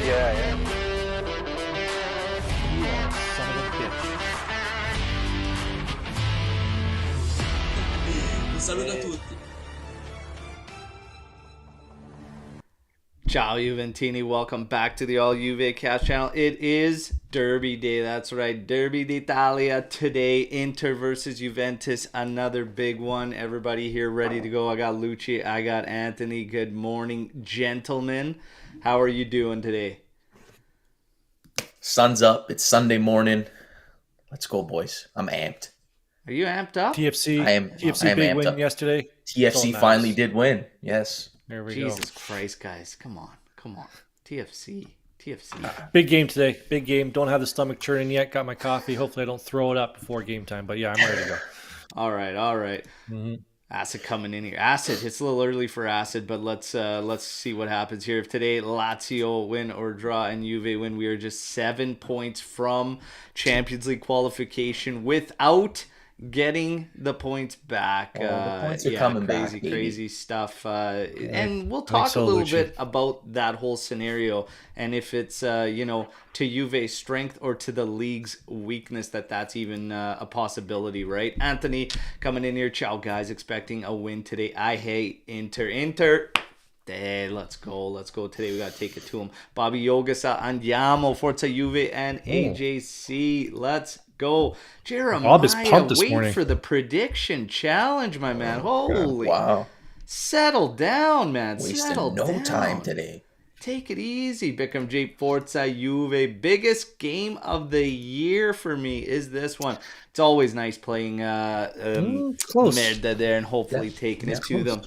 Yeah. You are a son of a bitch. Un saluto a tutti. Ciao Juventini, welcome back to the All Juve Cast channel. It is Derby Day, that's right, Derby d'Italia today, Inter versus Juventus, another big one. Everybody here ready to go. I got Lucci, I got Anthony. Good morning, gentlemen. How are you doing today? Sun's up, it's Sunday morning. Let's go, boys. I'm amped. Are you amped up? TFC, I am big amped win up. yesterday. TFC finally did win, yes. There we Jesus Christ, guys, come on. TFC. go. Big game today. Big game. Don't have the stomach churning yet. Got my coffee. Hopefully I don't throw it up before game time. But yeah, I'm ready to go. All right. Mm-hmm. Acid coming in here. Acid. It's a little early for Acid, but let's see what happens here. If today Lazio win or draw and Juve win, we are just 7 points from Champions League qualification without getting the points back. The points are coming back, baby. Crazy stuff. And we'll talk a little bit about that whole scenario and if it's to Juve's strength or to the league's weakness that's even a possibility, right? Anthony coming in here. Ciao, guys. Expecting a win today. I hate Inter. Hey, let's go today. We gotta take it to him. Bobby Yoga sa andiamo, Forza Juve and AJC. Let's go. Jeremiah, Bob is pumped this wait morning. for the prediction challenge, my man. Holy, Wow. settle down, man. Settle Wasting no down. time today. Take it easy, Bikram J. Forza Juve. Biggest game of the year for me is this one. It's always nice playing close. Merda there and hopefully taking it to them.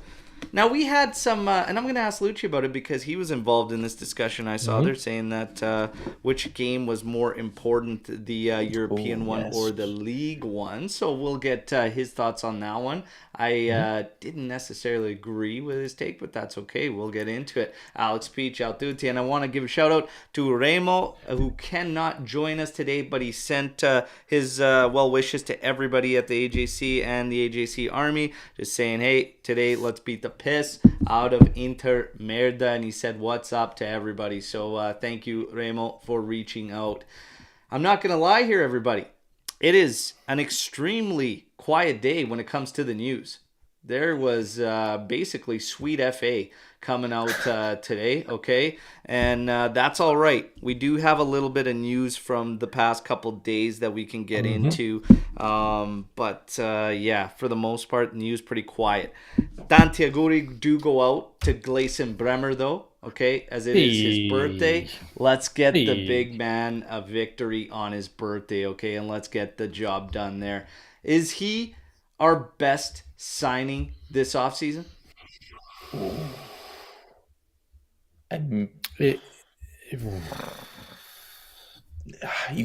Now, we had some, and I'm going to ask Lucci about it because he was involved in this discussion. I saw they're saying that which game was more important, the European one or the league one. So we'll get his thoughts on that one. I didn't necessarily agree with his take, but that's okay. We'll get into it. Alex P. Ciao tutti. And I want to give a shout out to Remo, who cannot join us today, but he sent his well wishes to everybody at the AJC and the AJC Army, just saying, hey, today let's beat the piss out of Inter Merda. And he said, what's up to everybody. So thank you, Remo, for reaching out. I'm not going to lie here, everybody. It is an extremely quiet day when it comes to the news. There was basically sweet FA coming out today, okay? And that's all right. We do have a little bit of news from the past couple days that we can get into. But for the most part, the news pretty quiet. Tanti auguri do go out to Gleison Bremer, though, okay? As it is his birthday. Let's get the big man a victory on his birthday, okay? And let's get the job done there. Is he our best signing this offseason? You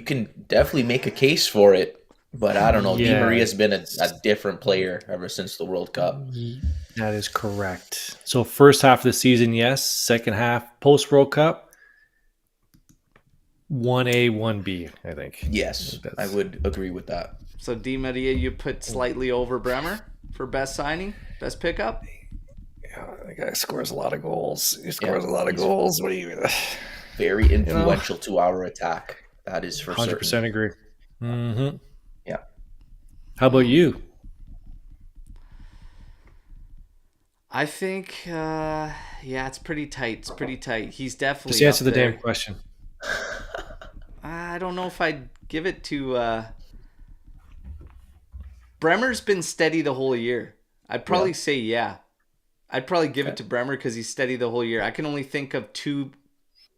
can definitely make a case for it, but I don't know. Yeah. Di Maria's been a different player ever since the World Cup. That is correct. So first half of the season, yes. Second half, post World Cup, 1A, 1B, I think. Yes, I would agree with that. So Di Maria, you put slightly over Bremer for best signing, best pickup? Yeah, the guy scores a lot of goals. He scores a lot of goals. What do you? Very influential to our attack. That is for 100% certain. agree. Mm-hmm. Yeah. How about you? I think, it's pretty tight. He's definitely Just answer up the there. damn question. I don't know if I'd give it to... Bremer's been steady the whole year. I'd probably say yeah. I'd probably give it to Bremer because he's steady the whole year. I can only think of two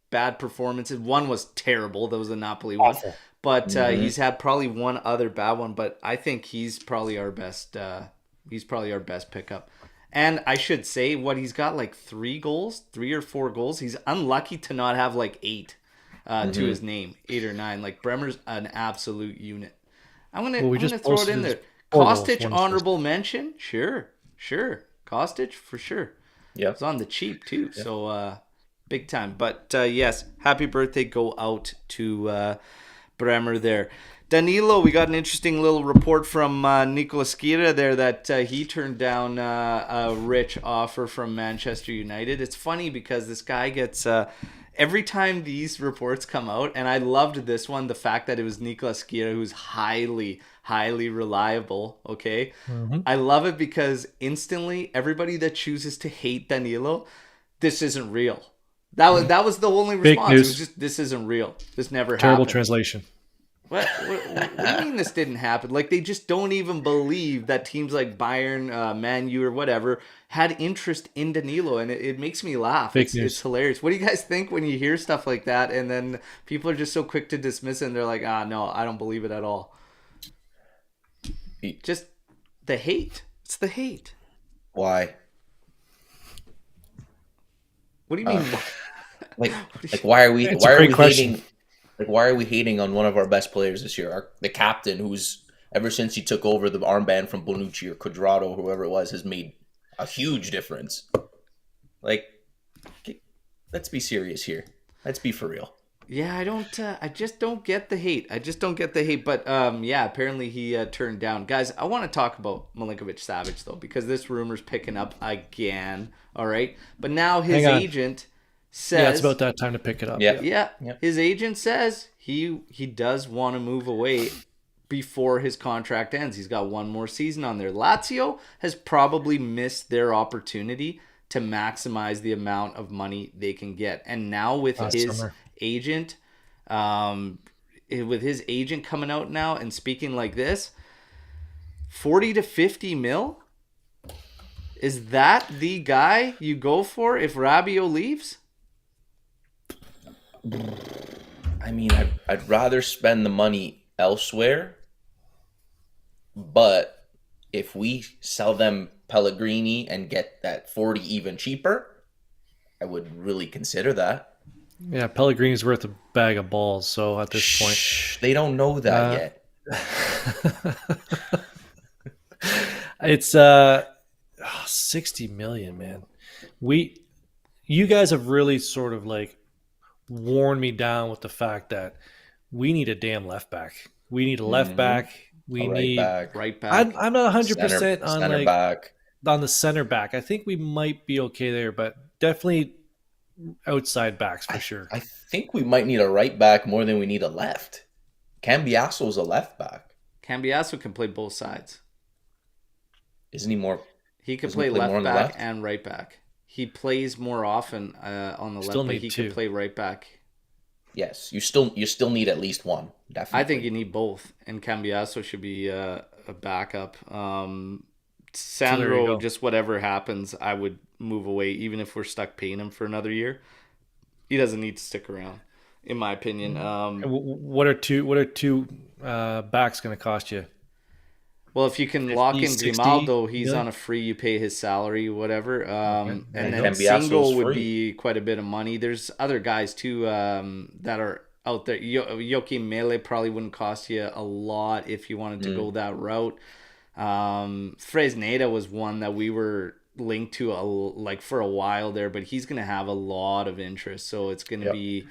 bad performances. One was terrible. That was the Napoli one. Awful. But he's had probably one other bad one. But I think he's probably our best. He's probably our best pickup. And I should say, he's got like 3 or 4 goals. He's unlucky to not have like 8 to his name, 8 or 9. Like Bremer's an absolute unit. I'm gonna throw it in there. Kostic honorable mention, sure. Kostic for sure. Yeah, it's on the cheap too. Yep. So big time. But yes, happy birthday go out to Bremer there. Danilo, we got an interesting little report from Nicolas Skira there that he turned down a rich offer from Manchester United. It's funny because this guy gets every time these reports come out, and I loved this one, the fact that it was Nicolas Skira, who's highly, highly reliable, okay? Mm-hmm. I love it because instantly everybody that chooses to hate Danilo, this isn't real. That was the only Fake response. It news. was just, this isn't real. This never Terrible happened. translation. What do you mean this didn't happen? Like, they just don't even believe that teams like Bayern, Man U, or whatever had interest in Danilo, and it makes me laugh. Fake news. It's hilarious. What do you guys think when you hear stuff like that, and then people are just so quick to dismiss it, and they're like, no, I don't believe it at all. Just the hate. It's the hate. Why? What do you mean? Like why are we It's a great question. hating? Like, why are we hating on one of our best players this year? The captain, who's ever since he took over the armband from Bonucci or Quadrado, or whoever it was, has made a huge difference. Like, let's be serious here. Let's be for real. Yeah, I just don't get the hate. But yeah, apparently he turned down. Guys, I want to talk about Milinkovic-Savic though, because this rumor's picking up again. All right, but now his agent says, Yeah, it's about that time to pick it up. Yeah. His agent says he does want to move away before his contract ends. He's got one more season on there. Lazio has probably missed their opportunity to maximize the amount of money they can get. And now with his agent, coming out now and speaking like this, 40 to 50 mil? Is that the guy you go for if Rabiot leaves? I mean, I'd rather spend the money elsewhere, but if we sell them Pellegrini and get that 40 even cheaper, I would really consider that. Yeah, Pellegrini's worth a bag of balls, so at this point... They don't know that yet. It's 60 million, man. You guys have really sort of like worn me down with the fact that we need a damn left back. We need a left back. We need right back. I'm not 100% on center like back. On the center back. I think we might be okay there, but definitely outside backs for sure. I think we might need a right back more than we need a left. Cambiaso's a left back. Cambiaso can play both sides. Isn't he more? He can play left back and right back. He plays more often on the left, but he can play right back. Yes, you still need at least one. Definitely. I think you need both, and Cambiaso should be a backup. Sandro, just whatever happens, I would move away, even if we're stuck paying him for another year. He doesn't need to stick around, in my opinion. What are two backs going to cost you? Well, if you can 50, lock in Grimaldo, he's on a free. You pay his salary, whatever. And then Single would be quite a bit of money. There's other guys too that are out there. Joachim Mele probably wouldn't cost you a lot if you wanted to go that route. Fresneda was one that we were linked to for a while there, but he's going to have a lot of interest. So it's going to be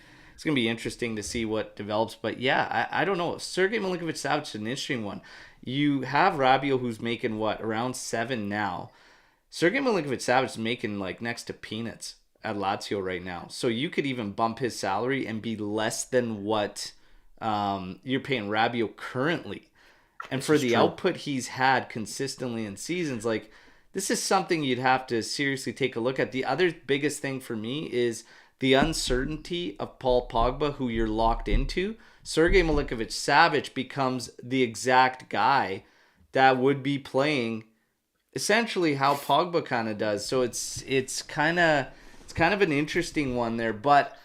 interesting to see what develops. But yeah, I don't know. Sergei Milinkovic-Savic is an interesting one. You have Rabiot, who's making around 7 now. Sergei Milinkovic-Savic is making next to peanuts at Lazio right now. So you could even bump his salary and be less than what you're paying Rabiot currently. And for the output he's had consistently in seasons, this is something you'd have to seriously take a look at. The other biggest thing for me is the uncertainty of Paul Pogba, who you're locked into. Sergei Milinkovic-Savic becomes the exact guy that would be playing essentially how Pogba kind of does. So it's kind of an interesting one there. But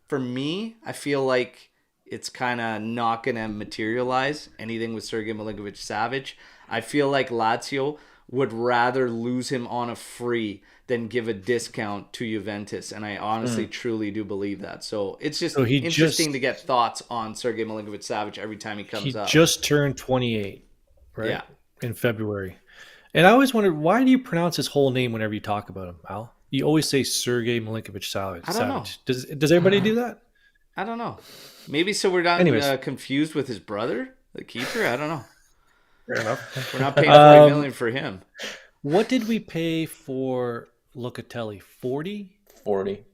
for me, I feel like it's kind of not going to materialize anything with Sergei Milinkovic-Savic. I feel like Lazio would rather lose him on a free than give a discount to Juventus. And I honestly, truly do believe that. So it's just interesting to get thoughts on Sergei Milinkovic-Savic every time he comes up. He just turned 28, right? Yeah. In February. And I always wondered, why do you pronounce his whole name whenever you talk about him, Al? You always say Sergei Milinkovic-Savic. I don't know. Does everybody do that? I don't know. Maybe so we're not confused with his brother, the keeper? I don't know. Fair enough. We're not paying $40 million for him. What did we pay for Locatelli? 40? 40.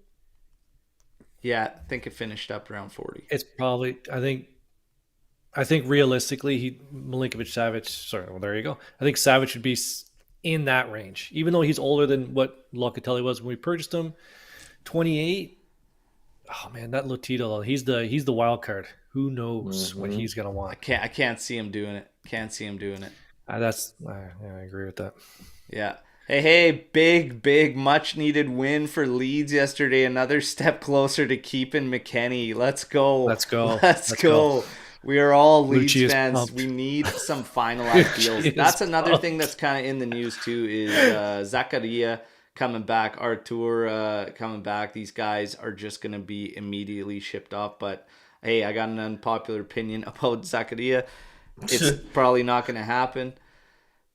Yeah, I think it finished up around 40. It's probably I think realistically Milinkovic Savic. Sorry, well there you go. I think Savic should be in that range, even though he's older than what Locatelli was when we purchased him. 28. Oh man, that Lotito, he's the wild card. Who knows what he's gonna want? I can't see him doing it. Can't see him doing it. Yeah, I agree with that. Yeah. Hey, big, much needed win for Leeds yesterday. Another step closer to keeping McKennie. Let's go. Let's go. Let's go. We are all Leeds Lucci is fans. pumped. We need some finalized deals. That's another thing that's kind of in the news too is Zakaria coming back, Artur coming back. These guys are just going to be immediately shipped off. But hey, I got an unpopular opinion about Zakaria. It's probably not going to happen.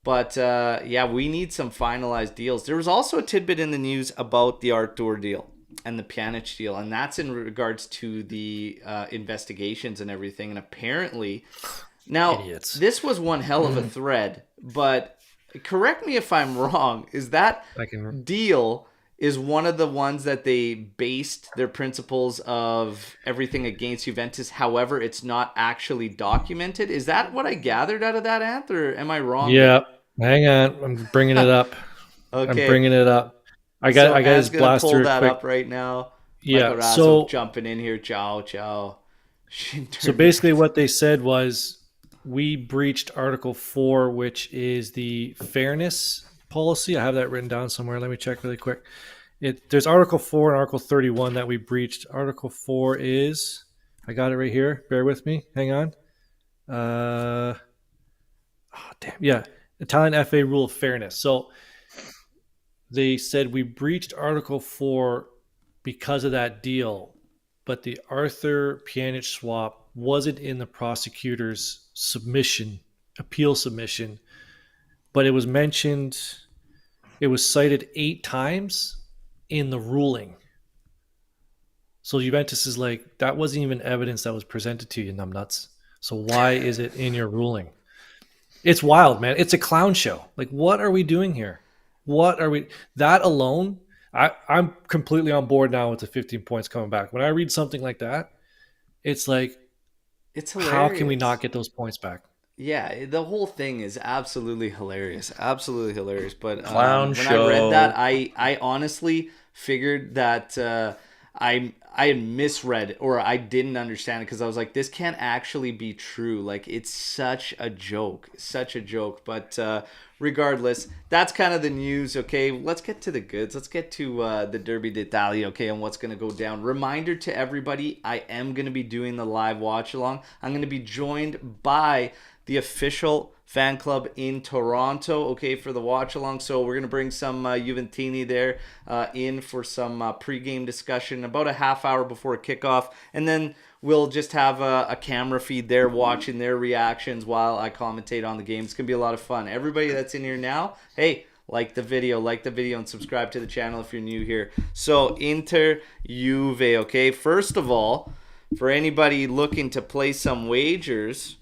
But yeah, we need some finalized deals. There was also a tidbit in the news about the Artur deal and the Pjanic deal, and that's in regards to the investigations and everything. And apparently, now Idiots. this was one hell of a thread, but correct me if I'm wrong. Is that deal is one of the ones that they based their principles of everything against Juventus? However, it's not actually documented. Is that what I gathered out of that, Anth, or am I wrong? Yeah, hang on, I'm bringing it up. Okay. I'm bringing it up. I got his blaster pull that quick. up right now. Yeah, Michael Rasso so jumping in here. Ciao. So basically, what they said was we breached Article 4, which is the fairness policy. I have that written down somewhere. Let me check really quick. There's Article 4 and Article 31 that we breached. Article 4 is, I got it right here. Bear with me. Hang on. Yeah. Italian FA rule of fairness. So they said we breached Article 4 because of that deal, but the Arthur Pjanic swap wasn't in the prosecutor's appeal submission, but it was mentioned, it was cited 8 times in the ruling. So Juventus is like, that wasn't even evidence that was presented to you, numbnuts. So why is it in your ruling? It's wild, man. It's a clown show. Like, what are we doing here? That alone, I'm completely on board now with the 15 points coming back. When I read something like that, it's like, it's hilarious. How can we not get those points back? Yeah, the whole thing is absolutely hilarious. Absolutely hilarious. But Clown when show. I read that, I honestly figured that I had misread or I didn't understand it because I was like, this can't actually be true. Like, it's such a joke. But regardless, that's kind of the news. Okay, let's get to the goods. Let's get to the Derby d'Italia, okay, and what's going to go down. Reminder to everybody, I am going to be doing the live watch along. I'm going to be joined by the official fan club in Toronto, okay, for the watch along. So we're going to bring some Juventini there in for some pregame discussion about a half hour before kickoff. And then we'll just have a camera feed there watching their reactions while I commentate on the game. It's going to be a lot of fun. Everybody that's in here now, hey, like the video and subscribe to the channel if you're new here. So Inter Juve, okay. First of all, for anybody looking to play some wagers,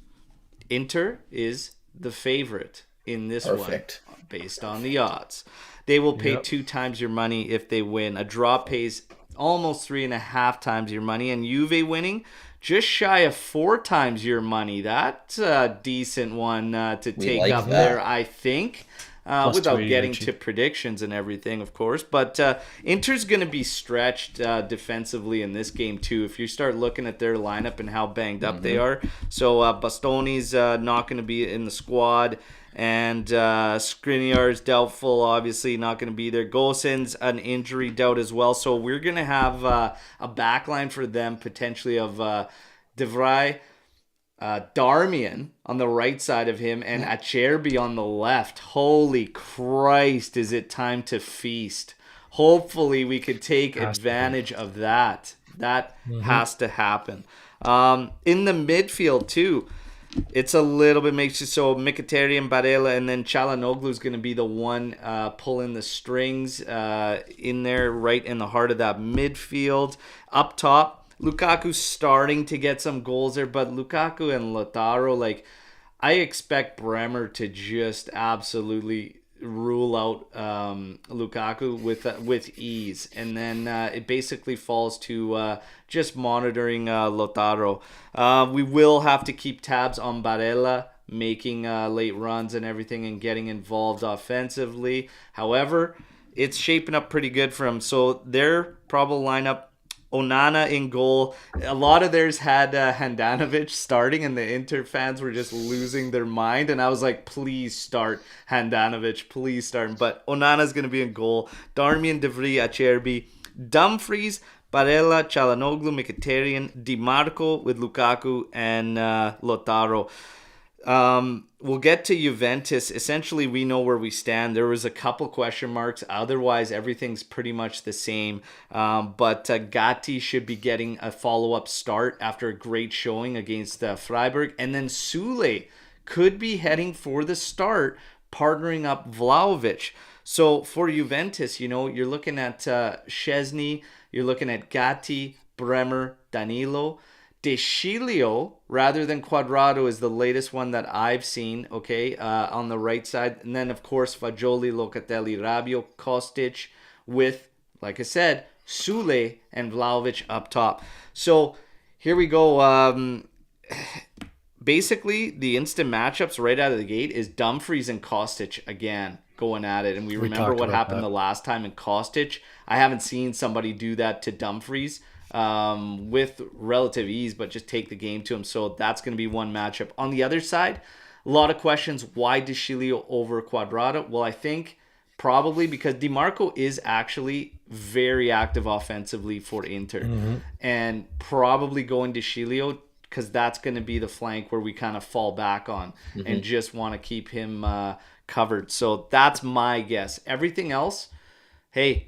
Inter is the favorite in this one based on the odds. They will pay 2 times your money if they win. A draw pays almost 3.5 times your money, and Juve winning just shy of 4 times your money. That's a decent one to take up there, I think. Without getting to predictions and everything, of course. But Inter's going to be stretched defensively in this game, too, if you start looking at their lineup and how banged up they are. So Bastoni's not going to be in the squad. And Skriniar's doubtful, obviously not going to be there. Gosen's an injury doubt as well. So we're going to have a backline for them, potentially, of De Vrij, Darmian on the right side of him, and Acerbi on the left. Holy Christ, is it time to feast? Hopefully we could take advantage of that. That has to happen. In the midfield too, it's a little bit makes you so Mkhitaryan, Barella, and then Çalhanoğlu is going to be the one pulling the strings in there, right in the heart of that midfield. Up top, Lukaku's starting to get some goals there, but Lukaku and Lautaro, like, I expect Bremer to just absolutely rule out Lukaku with ease, and then it basically falls to just monitoring Lautaro. We will have to keep tabs on Barella making late runs and everything and getting involved offensively. However, it's shaping up pretty good for him. So their probable lineup: Onana in goal. A lot of theirs had Handanovic starting, and the Inter fans were just losing their mind. And I was like, please start Handanovic, please start him. But Onana's going to be in goal. Darmian, De Vrij, Acerbi, Dumfries, Barella, Çalhanoğlu, Mkhitaryan, Di Marco with Lukaku, and Lautaro. We'll get to Juventus. Essentially, we know where we stand. There was a couple question marks. Otherwise, everything's pretty much the same. But Gatti should be getting a follow-up start after a great showing against Freiburg. And then Sule could be heading for the start, partnering up Vlahovic. So for Juventus, you're looking at Szczesny, you're looking at Gatti, Bremer, Danilo. De Sciglio, rather than Quadrado, is the latest one that I've seen, okay, on the right side. And then, of course, Fagioli, Locatelli, Rabiot, Kostic with, like I said, Sule and Vlahovic up top. So here we go. Basically, the instant matchups right out of the gate is Dumfries and Kostic again going at it. And we remember what happened the last time in Kostic. I haven't seen somebody do that to Dumfries with relative ease, but just take the game to him. So that's going to be one matchup. On the other side, a lot of questions. Why De Sciglio over Quadrado? Well, I think probably because Di Marco is actually very active offensively for Inter. And probably going De Sciglio because that's going to be the flank where we kind of fall back on and just want to keep him covered. So that's my guess. Everything else, hey,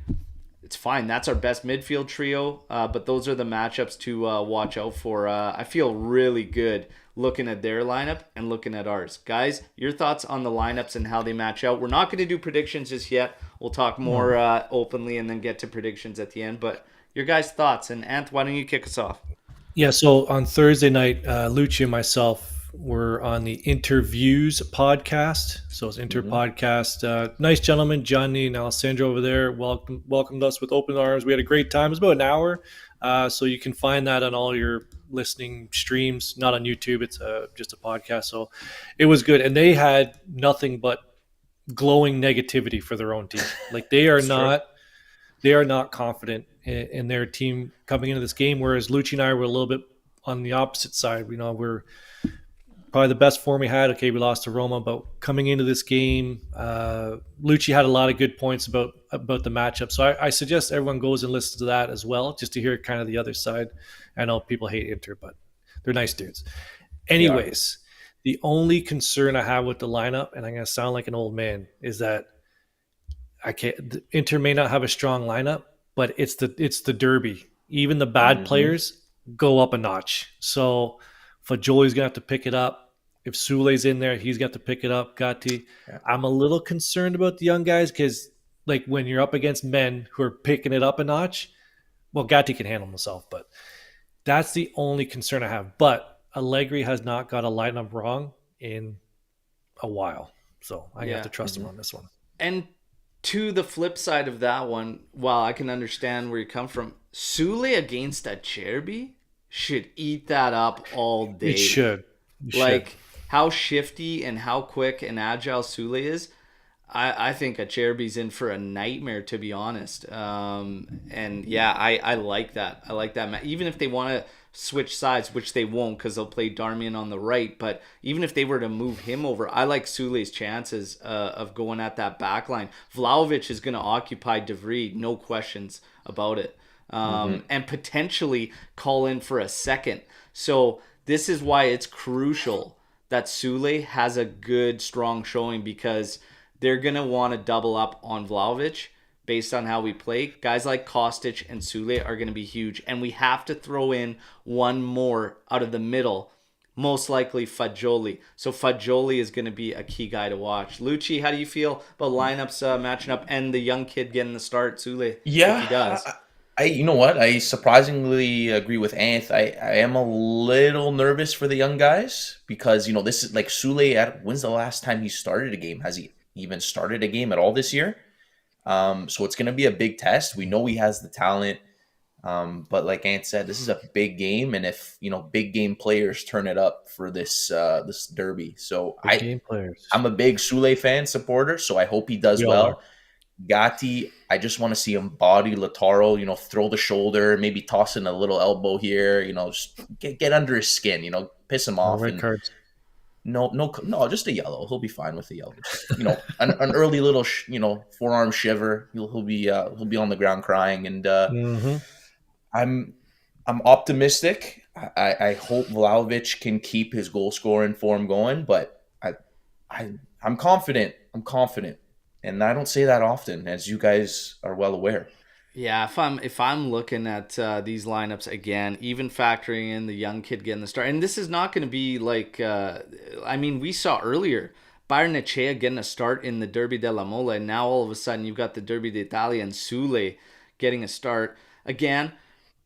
it's fine. That's our best midfield trio, but those are the matchups to watch out for. I feel really good looking at their lineup and looking at ours. Guys, your thoughts on the lineups and how they match out. We're not going to do predictions just yet. We'll talk more openly and then get to predictions at the end. But your guys' thoughts. And Anth, why don't you kick us off? Yeah, so on Thursday night, Lucci and myself were on the Interviews podcast. So it's Inter podcast. Nice gentlemen, Johnny and Alessandro over there, welcomed us with open arms. We had a great time. It was about an hour. So you can find that on all your listening streams, not on YouTube. It's just a podcast. So it was good. And they had nothing but glowing negativity for their own team. Like they are not confident in their team coming into this game, whereas Lucci and I were a little bit on the opposite side. We're probably the best form we had. Okay, we lost to Roma, but coming into this game, Lucci had a lot of good points about the matchup. So I suggest everyone goes and listens to that as well, just to hear kind of the other side. I know people hate Inter, but they're nice dudes. Anyways, the only concern I have with the lineup, and I'm going to sound like an old man, is that Inter may not have a strong lineup, but it's the derby. Even the bad players go up a notch. So Fagioli's gonna have to pick it up. If Sule's in there, he's got to pick it up. Gatti. Yeah. I'm a little concerned about the young guys because, like, when you're up against men who are picking it up a notch, well, Gatti can handle himself, but that's the only concern I have. But Allegri has not got a lineup wrong in a while, so I have to trust him on this one. And to the flip side of that one, while I can understand where you come from, Sule against Acerbi should eat that up all day. It should. How shifty and how quick and agile Sule is, I think Acerbi's in for a nightmare, to be honest. I like that. I like that. Even if they want to switch sides, which they won't because they'll play Darmian on the right, but even if they were to move him over, I like Sule's chances of going at that back line. Vlahovic is going to occupy De Vrij, no questions about it, and potentially call in for a second. So this is why it's crucial that Sule has a good, strong showing, because they're going to want to double up on Vlahovic based on how we play. Guys like Kostic and Sule are going to be huge. And we have to throw in one more out of the middle, most likely Fagioli. So Fagioli is going to be a key guy to watch. Lucci, how do you feel about lineups matching up and the young kid getting the start, Sule? Yeah, if he does. You know what? I surprisingly agree with Anth. I am a little nervous for the young guys because, this is like Sule. When's the last time he started a game? Has he even started a game at all this year. So it's going to be a big test. We know he has the talent. But like Ant said, this is a big game, and if big game players turn it up for this derby, so Big game players. I'm a big Sule fan supporter, so I hope he does We all well. Gatti, I just want to see him body Lautaro, throw the shoulder, maybe toss in a little elbow here, just get under his skin, piss him off. Red And cards. no, just a yellow. He'll be fine with the yellow. Just, an early little, forearm shiver. He'll be on the ground crying, and I'm optimistic. I hope Vlahovic can keep his goal scoring form going, but I'm confident. And I don't say that often, as you guys are well aware. Yeah, if I'm looking at these lineups again, even factoring in the young kid getting the start, and this is not going to be like, we saw earlier Byron Echea getting a start in the Derby della Mole, and now all of a sudden you've got the Derby d'Italia and Sule getting a start again.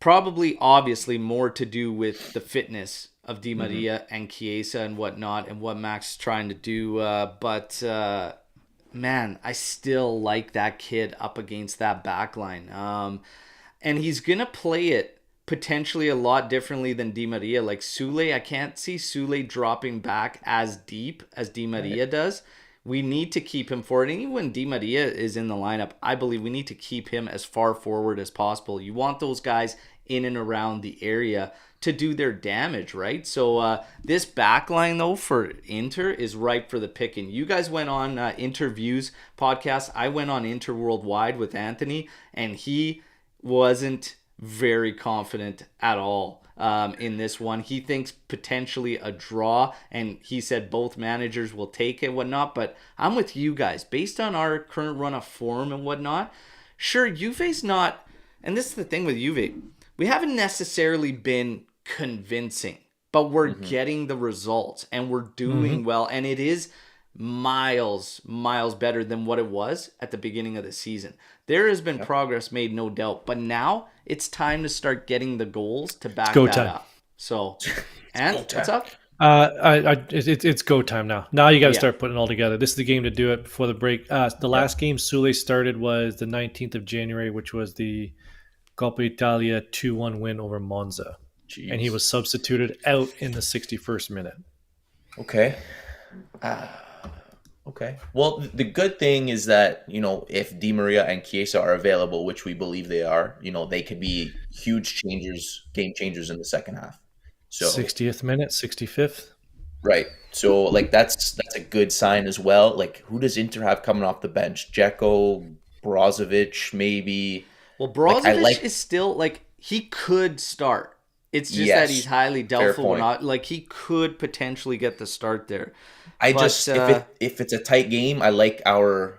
Probably, obviously, more to do with the fitness of Di Maria and Chiesa and whatnot, and what Max is trying to do. But man, I still like that kid up against that back line. And he's going to play it potentially a lot differently than Di Maria. Like Sule, I can't see Sule dropping back as deep as Di Maria does. We need to keep him forward. And even when Di Maria is in the lineup, I believe we need to keep him as far forward as possible. You want those guys in and around the area to do their damage, right? So this back line, though, for Inter is ripe for the picking. You guys went on Interviews podcast. I went on Inter Worldwide with Anthony, and he wasn't very confident at all in this one. He thinks potentially a draw, and he said both managers will take it, whatnot. But I'm with you guys. Based on our current run of form and whatnot, sure, Juve's not, and this is the thing with Juve, we haven't necessarily been convincing, but we're getting the results, and we're doing well, and it is miles better than what it was at the beginning of the season. There has been progress made, no doubt, but now it's time to start getting the goals to back that up. So, and what's up? It's go time now. Now you got to start putting it all together. This is the game to do it before the break. The last game Sule started was the 19th of January, which was the Coppa Italia 2-1 win over Monza. Jeez. And he was substituted out in the 61st minute. Okay. Okay. Well, the good thing is that, if Di Maria and Chiesa are available, which we believe they are, they could be huge game changers in the second half. So 60th minute, 65th. Right. So, that's a good sign as well. Like, who does Inter have coming off the bench? Dzeko, Brozovic, maybe. Well, Brozovic is still, he could start. It's just that he's highly doubtful or not. He could potentially get the start there. If it's a tight game, I like our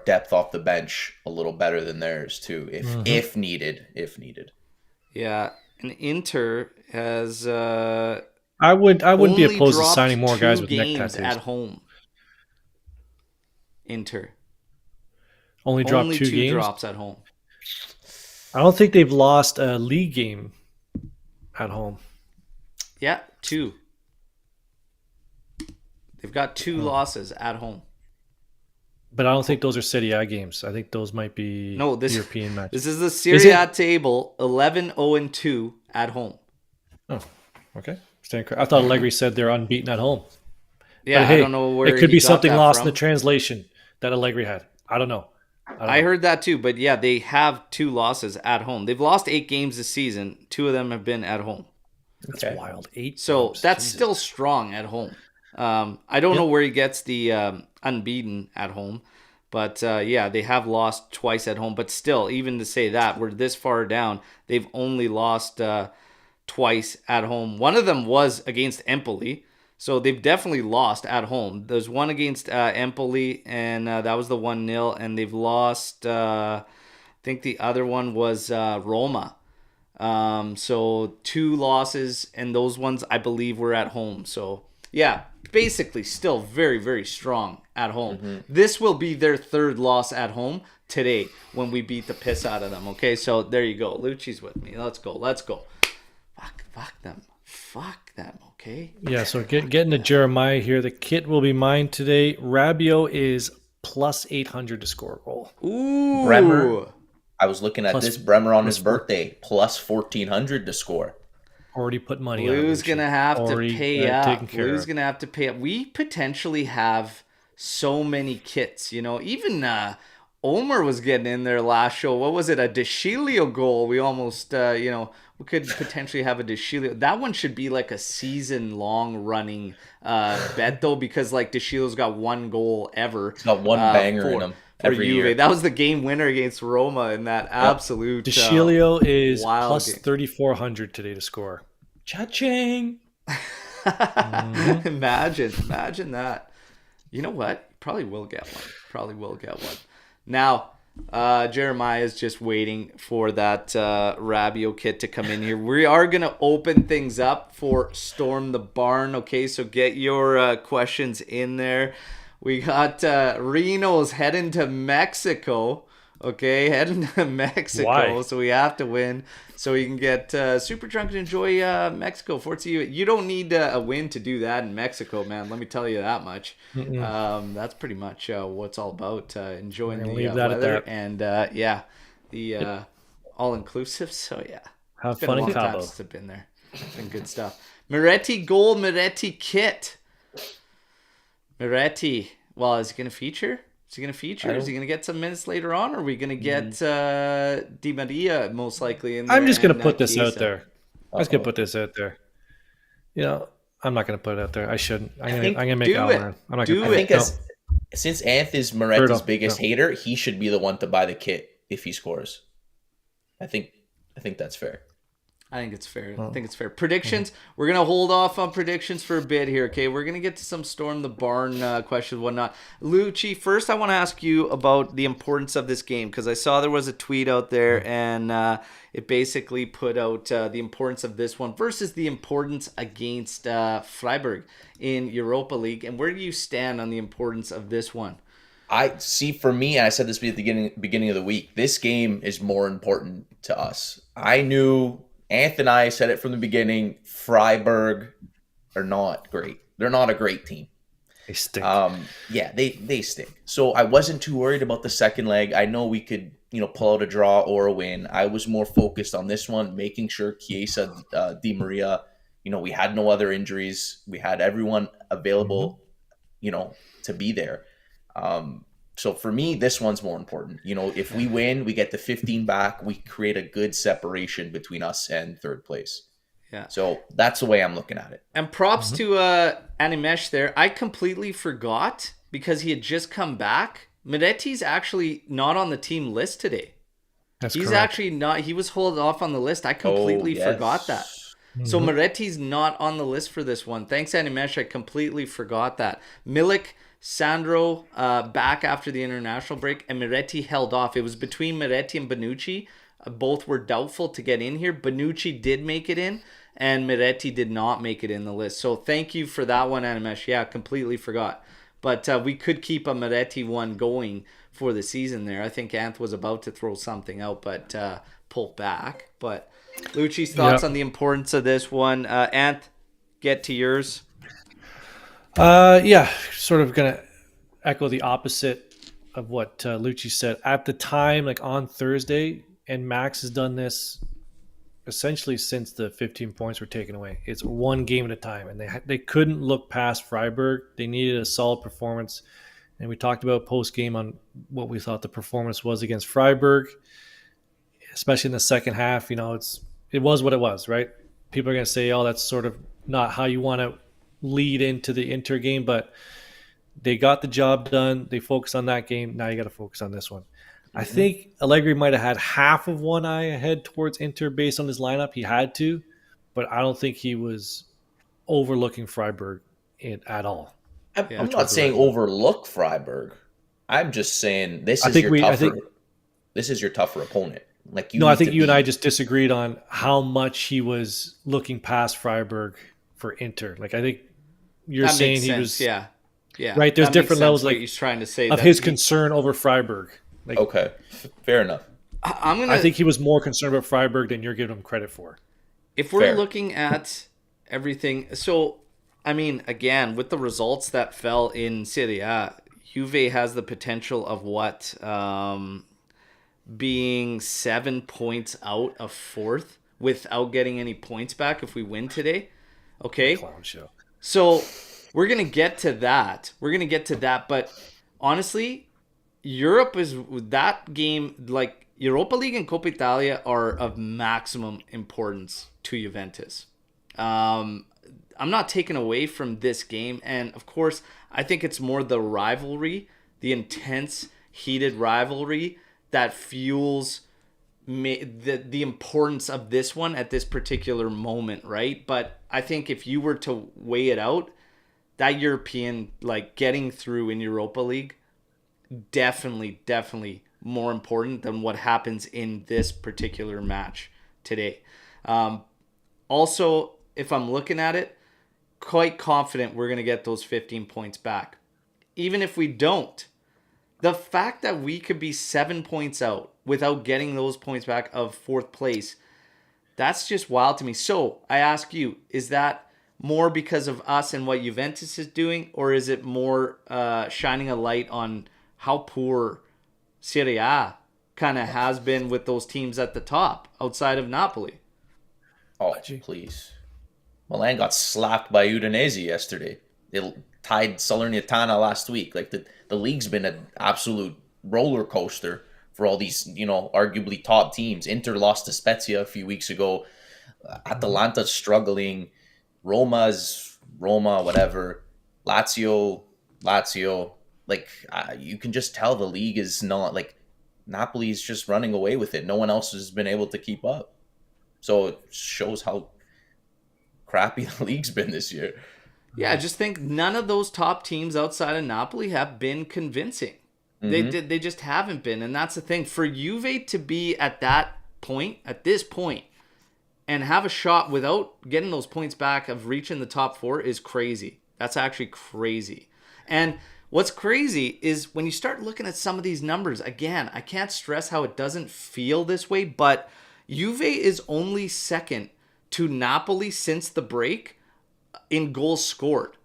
depth off the bench a little better than theirs too, if needed. Yeah, and Inter has I wouldn't be opposed to signing more guys with neck tattoos at home. Inter only dropped two games. Drops at home. I don't think they've lost a league game at home. Yeah, 2. They've got 2 losses at home. But I don't think those are Serie A games. I think those might be European matches. This is the Serie A table, 11-0-2 at home. Oh, okay. I thought Allegri said they're unbeaten at home. Yeah, but hey, I don't know where it could be something lost from. in the translation that Allegri had. I don't know. I heard that too, but yeah, they have 2 losses at home. They've lost 8 games this season. 2 of them have been at home. That's wild. 8 So games. that's Jesus. still strong at home. I don't know where he gets the unbeaten at home, but they have lost twice at home. But still, even to say that, we're this far down, they've only lost twice at home. One of them was against Empoli. So they've definitely lost at home. There's one against Empoli, and that was the 1-0. And they've lost, I think the other one was Roma. So 2 losses, and those ones I believe were at home. So yeah, basically still very, very strong at home. This will be their 3rd loss at home today when we beat the piss out of them. Okay, so there you go. Lucci's with me. Let's go. Fuck them. Okay. Yeah, so getting to Jeremiah here. The kit will be mine today. Rabiot is plus 800 to score a goal. Ooh. Bremer. I was looking at Plus- this Bremer on his plus- birthday, plus 1,400 to score. Already put money on. Blue's Lucci. gonna have to Already pay taken up. care Blue's of. gonna have to pay up. We potentially have so many kits. Even Omer was getting in there last show. What was it? A DeShilio goal. We almost, we could potentially have a DeShilio. That one should be like a season-long running bet though, because like DeShilio's got one goal ever. He's got one banger in him for every Juve. year. That was the game winner against Roma in that absolute. DeShilio is wild plus game. 3,400 today to score. Cha-ching! Imagine that. You know what? Probably will get one. Now, Jeremiah is just waiting for that Rabio kit to come in here. We are going to open things up for Storm the Barn. Okay, so get your questions in there. We got Reno's heading to Mexico. Okay, heading to Mexico. Why? So we have to win so we can get super drunk and enjoy Mexico. You don't need a win to do that in Mexico, man. Let me tell you that much. That's pretty much what it's all about. Enjoying the leave that at weather that. and the all-inclusive. So yeah, Have it's been fun a in long time Cabo. since I've been there. It's been good stuff. Moretti goal, Moretti kit. Moretti. Well, is he going to feature? Is he going to feature? Is he going to get some minutes later on? Or are we going to get Di Maria most likely in there? I'm just going to and, put this Chiesa? out there. I'm just going to put this out there. I'm not going to put it out there. I shouldn't. I'm think- going to make do out. it. I'm not Do going I to think since Anth is Moretti's Alberto, biggest no. hater, he should be the one to buy the kit if he scores. I think that's fair. I think it's fair. Predictions. We're going to hold off on predictions for a bit here, okay? We're going to get to some Storm the Barn questions, whatnot. Lucci, first I want to ask you about the importance of this game, because I saw there was a tweet out there, and it basically put out the importance of this one versus the importance against Freiburg in Europa League. And where do you stand on the importance of this one? I see. For me, I said this at the beginning of the week. This game is more important to us. I knew. Anth and I said it from the beginning. Freiburg are not great. They're not a great team. They stink. Yeah, they stink. So I wasn't too worried about the second leg. I know we could, pull out a draw or a win. I was more focused on this one, making sure Chiesa, Di Maria, we had no other injuries. We had everyone available, to be there. So for me, this one's more important. If we win, we get the 15 back. We create a good separation between us and third place. Yeah. So that's the way I'm looking at it. And props to Animesh there. I completely forgot because he had just come back. Moretti's actually not on the team list today. He's correct. actually not. He was holding off on the list. I completely yes. forgot that. So Moretti's not on the list for this one. Thanks, Animesh. I completely forgot that. Milik, Sandro back after the international break, and Moretti held off. It was between Moretti and Bonucci. Both were doubtful to get in here. Bonucci did make it in, and Moretti did not make it in the list. So thank you for that one, Animesh. Yeah, completely forgot. But we could keep a Moretti one going for the season there. I think Anth was about to throw something out, but pull back. But Lucci's thoughts on the importance of this one. Anth, get to yours. Sort of going to echo the opposite of what Lucci said. At the time, like on Thursday, and Max has done this essentially since the 15 points were taken away. It's one game at a time, and they couldn't look past Freiburg. They needed a solid performance, and we talked about post-game on what we thought the performance was against Freiburg, especially in the second half. It was what it was, right? People are going to say, oh, that's sort of not how you want to lead into the Inter game, but they got the job done. They focused on that game. Now you got to focus on this one. I think Allegri might have had half of one eye ahead towards Inter based on his lineup. He had to, but I don't think he was overlooking Freiburg at all. I'm not saying overlook Freiburg. I'm just saying this is your tougher opponent. I think you and I just disagreed on how much he was looking past Freiburg for Inter. I think you're That saying makes he sense. was Yeah. right. There's That different makes levels sense what he's trying to say of his concern over Freiburg. Okay, fair enough. I think he was more concerned about Freiburg than you're giving him credit for. If we're looking at everything, so I mean, again, with the results that fell in Serie A, Juve has the potential of what? Being 7 points out of fourth without getting any points back if we win today. Okay. Clown show. So we're going to get to that. We're going to get to that. But honestly, Europe is that game, like Europa League and Coppa Italia are of maximum importance to Juventus. I'm not taking away from this game. And of course, I think it's more the rivalry, the intense, heated rivalry that fuels the importance of this one at this particular moment, right? But I think if you were to weigh it out, that European, like getting through in Europa League, definitely more important than what happens in this particular match today. Also, if I'm looking at it, quite confident we're going to get those 15 points back. Even if we don't, the fact that we could be 7 points out without getting those points back of fourth place, that's just wild to me. So I ask you, is that more because of us and what Juventus is doing, or is it more shining a light on how poor Serie A kind of has been with those teams at the top outside of Napoli? Oh, please. Milan got slapped by Udinese yesterday. They tied Salernitana last week. Like the league's been an absolute roller coaster for all these, arguably top teams. Inter lost to Spezia a few weeks ago. Atalanta's struggling. Roma, whatever. Lazio. Like, you can just tell the league is not, like, Napoli's just running away with it. No one else has been able to keep up. So it shows how crappy the league's been this year. Yeah, I just think none of those top teams outside of Napoli have been convincing. Mm-hmm. They just haven't been, and that's the thing. For Juve to be at this point, and have a shot without getting those points back of reaching the top four is crazy. That's actually crazy. And what's crazy is when you start looking at some of these numbers, again, I can't stress how it doesn't feel this way, but Juve is only second to Napoli since the break in goals scored.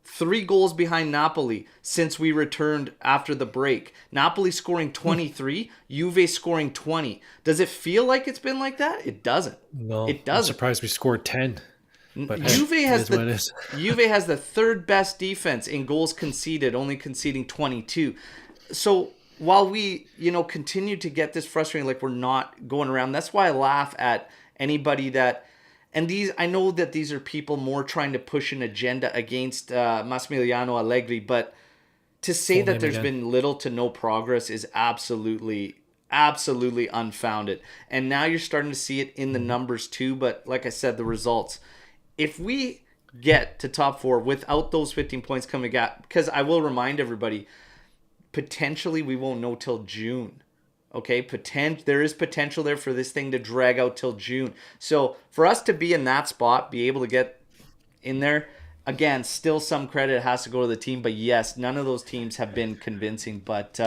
3 goals behind Napoli since we returned after the break. Napoli scoring 23, Juve scoring 20. Does it feel like it's been like that? It doesn't. No, it doesn't. I'm surprised we scored 10. But Juve has the third best defense in goals conceded, only conceding 22. So while we, continue to get this frustrating, like we're not going around, that's why I laugh at anybody that. And I know that these are people more trying to push an agenda against Massimiliano Allegri, but to say that there's been little to no progress is absolutely unfounded. And now you're starting to see it in the numbers too, but like I said, the results. If we get to top 4 without those 15 points coming up, because I will remind everybody, potentially we won't know till June. Okay, there is potential there for this thing to drag out till June. So for us to be in that spot, be able to get in there, again, still some credit has to go to the team. But yes, none of those teams have been convincing. But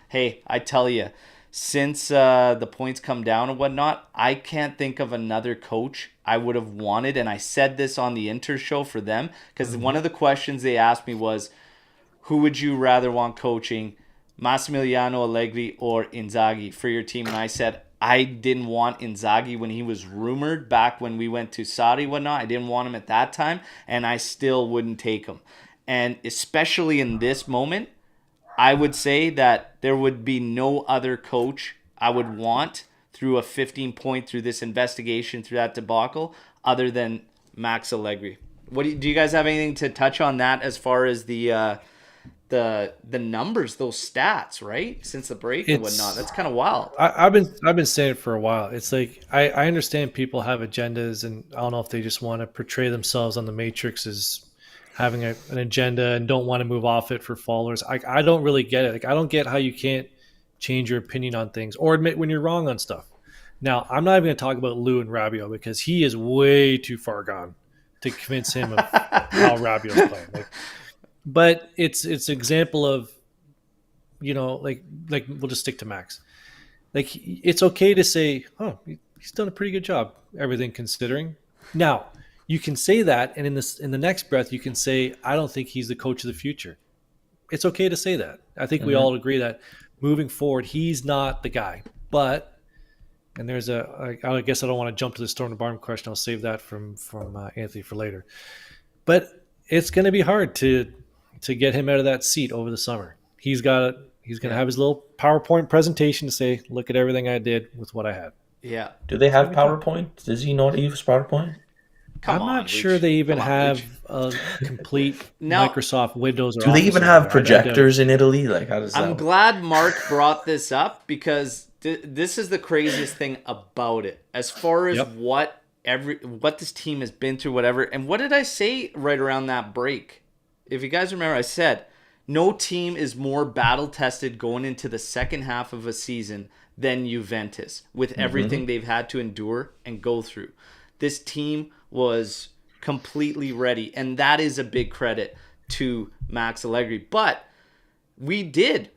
hey, I tell you, since the points come down and whatnot, I can't think of another coach I would have wanted. And I said this on the Inter show for them, because one of the questions they asked me was, who would you rather want coaching, Massimiliano Allegri or Inzaghi for your team? And I said I didn't want Inzaghi when he was rumored back when we went to Saudi and whatnot. I didn't want him at that time, and I still wouldn't take him. And especially in this moment, I would say that there would be no other coach I would want through a 15-point, through this investigation, through that debacle, other than Max Allegri. Do you guys have anything to touch on that as far as the numbers, those stats, right, since the break and whatnot? That's kind of wild. I've been saying it for a while. It's like I understand people have agendas, and I don't know if they just want to portray themselves on the Matrix as having an agenda and don't want to move off it for followers. I don't really get it. Like, I don't get how you can't change your opinion on things or admit when you're wrong on stuff. Now, I'm not even going to talk about Lou and Rabiot because he is way too far gone to convince him of how Rabiot's playing. But it's an example of, like we'll just stick to Max. Like, it's okay to say, oh, he's done a pretty good job, everything considering. Now, you can say that, and in the next breath, you can say, I don't think he's the coach of the future. it's okay to say that. I think we all agree that moving forward, he's not the guy. But and there's I guess I don't want to jump to the Storm the Barn question. I'll save that from Anthony for later. But it's going to be hard to get him out of that seat over the summer. He's going to have his little PowerPoint presentation to say, "Look at everything I did with what I had." Yeah. Do they have PowerPoint? Does he know how to use PowerPoint? I'm not sure they even have a complete Now, Microsoft Windows. Or Do they Office even over have there. projectors in Italy? Like, how does that I'm work? glad Mark brought this up because this is the craziest thing about it. As far as what this team has been through, whatever. And what did I say right around that break? If you guys remember, I said no team is more battle tested going into the second half of a season than Juventus with everything they've had to endure and go through. This team was completely ready, and that is a big credit to Max Allegri. But we did